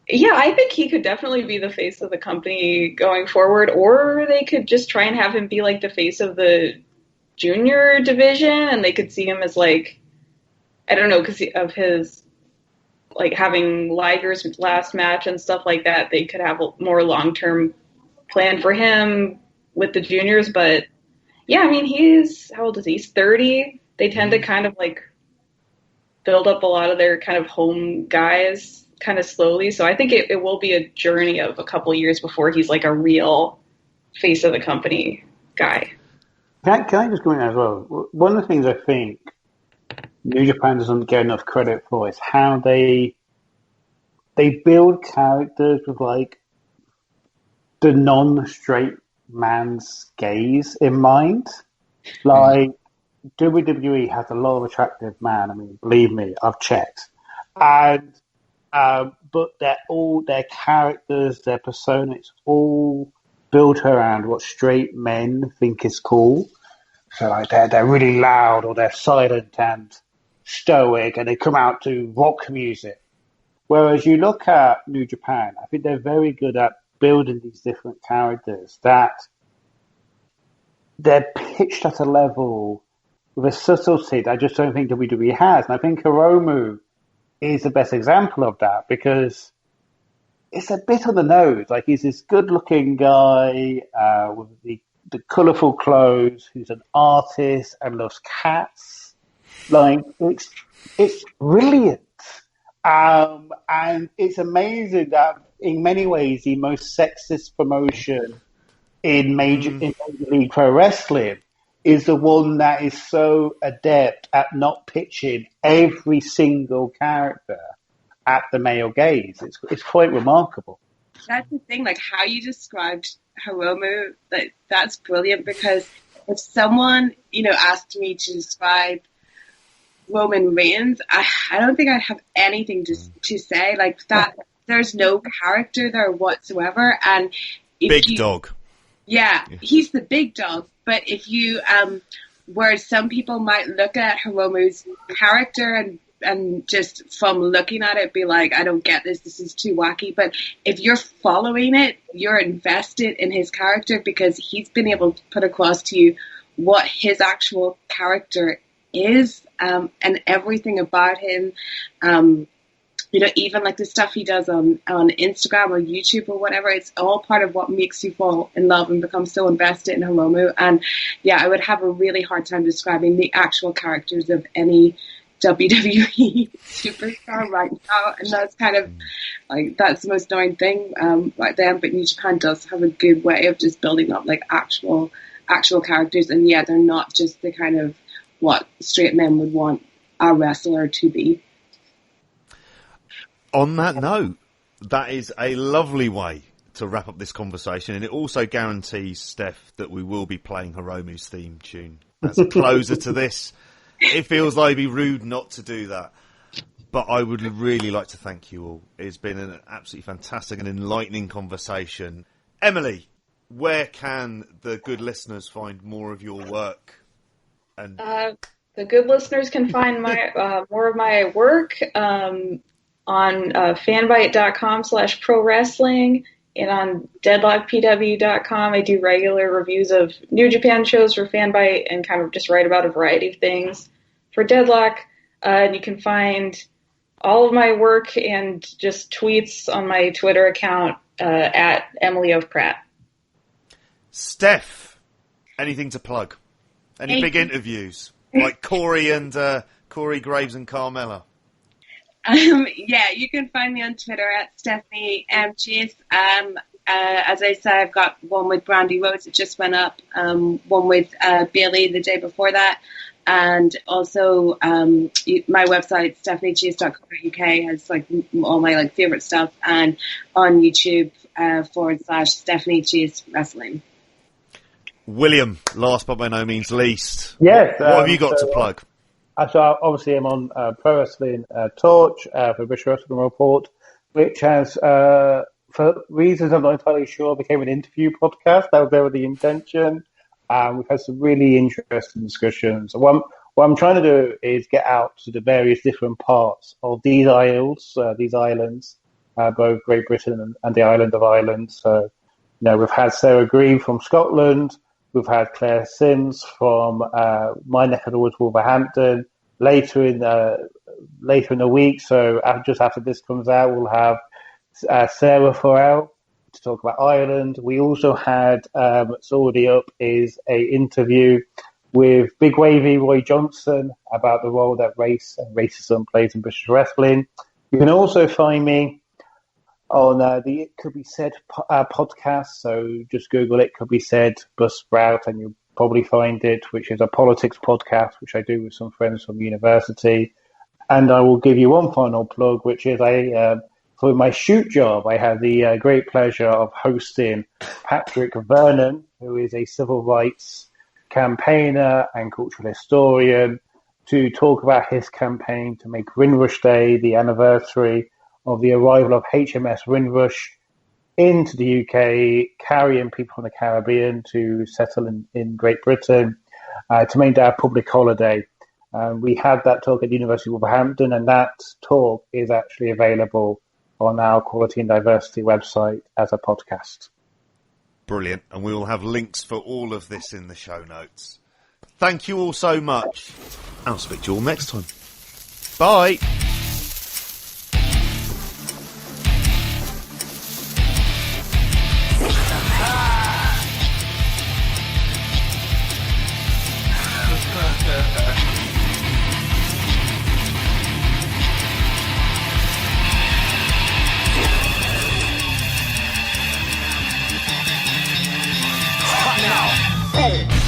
yeah, I think he could definitely be the face of the company going forward, or they could just try and have him be like the face of the junior division, and they could see him as like, I don't know, because of his like having Liger's last match and stuff like that, they could have a more long-term plan for him with the juniors. But yeah, I mean, how old is he? He's 30. They tend to kind of like build up a lot of their kind of home guys kind of slowly. So I think it will be a journey of a couple of years before he's like a real face of the company guy. Can I just go in as well? One of the things I think New Japan doesn't get enough credit for is how they build characters with like the non-straight man's gaze in mind. Like WWE has a lot of attractive men. I mean, believe me, I've checked. And but their characters, their persona, it's all built around what straight men think is cool. So like they're really loud, or they're silent and stoic, and they come out to rock music. Whereas you look at New Japan, I think they're very good at building these different characters that they're pitched at a level with a subtlety that I just don't think WWE has. And I think Hiromu is the best example of that, because it's a bit on the nose. Like, he's this good-looking guy with the colourful clothes, who's an artist and loves cats. Like, it's brilliant. And it's amazing that, in many ways, the most sexist promotion in Major League Pro Wrestling is the one that is so adept at not pitching every single character at the male gaze. It's quite remarkable. That's the thing, like how you described Hiromu, that's brilliant, because if someone, asked me to describe Roman Reigns, I don't think I'd have anything to say. Like that, there's no character there whatsoever. And big dog. Yeah, he's the big dog. But if you, where some people might look at Hiromu's character and just from looking at it be like, I don't get this is too wacky. But if you're following it, you're invested in his character because he's been able to put across to you what his actual character is, and everything about him. Even like the stuff he does on Instagram or YouTube or whatever, it's all part of what makes you fall in love and become so invested in Hiromu. And yeah, I would have a really hard time describing the actual characters of any WWE superstar right now. And that's kind of like, that's the most annoying thing right then. But New Japan does have a good way of just building up like actual characters. And yeah, they're not just the kind of what straight men would want a wrestler to be. On that note, that is a lovely way to wrap up this conversation, and it also guarantees, Steph, that we will be playing Hiromu's theme tune as a closer to this. It feels like it'd be rude not to do that, but I would really like to thank you all. It's been an absolutely fantastic and enlightening conversation. Emily, where can the good listeners find more of your work? And the good listeners can find my more of my work on fanbyte.com/pro wrestling and on deadlockpw.com. I do regular reviews of New Japan shows for Fanbyte and kind of just write about a variety of things for Deadlock. And you can find all of my work and just tweets on my Twitter account at Emily of Pratt. Steph, anything to plug? Any big interviews like Corey Graves and Carmella? Yeah, you can find me on Twitter at Stephanie M. Chase. As I said, I've got one with Brandy Rhodes that just went up, one with Bailey the day before that, and also my website stephaniechase.co.uk has like all my like favorite stuff, and on YouTube / Stephanie Chase Wrestling. William, last but by no means least, Yes. what have you got to plug? So obviously I'm on Pro Wrestling Torch for British Wrestling Report, which has, for reasons I'm not entirely sure, became an interview podcast. That was never the intention. We've had some really interesting discussions. What I'm trying to do is get out to the various different parts of these islands, both Great Britain and the island of Ireland. So, we've had Sarah Green from Scotland. We've had Claire Sims from my neck of the woods, Wolverhampton. Later in the week, so just after this comes out, we'll have Sarah Farrell to talk about Ireland. We also had, it's already up, is a interview with Big Wavy Roy Johnson about the role that race and racism plays in British wrestling. You can also find me on the It Could Be Said podcast. So just Google It Could Be Said Buzzsprout and you'll probably find it, which is a politics podcast, which I do with some friends from university. And I will give you one final plug, which is for my shoot job, I had the great pleasure of hosting Patrick Vernon, who is a civil rights campaigner and cultural historian, to talk about his campaign to make Windrush Day the anniversary of the arrival of HMS Windrush into the UK, carrying people from the Caribbean to settle in Great Britain, to make that a public holiday. We had that talk at the University of Wolverhampton, and that talk is actually available on our Quality and Diversity website as a podcast. Brilliant. And we will have links for all of this in the show notes. Thank you all so much. I'll speak to you all next time. Bye. Now.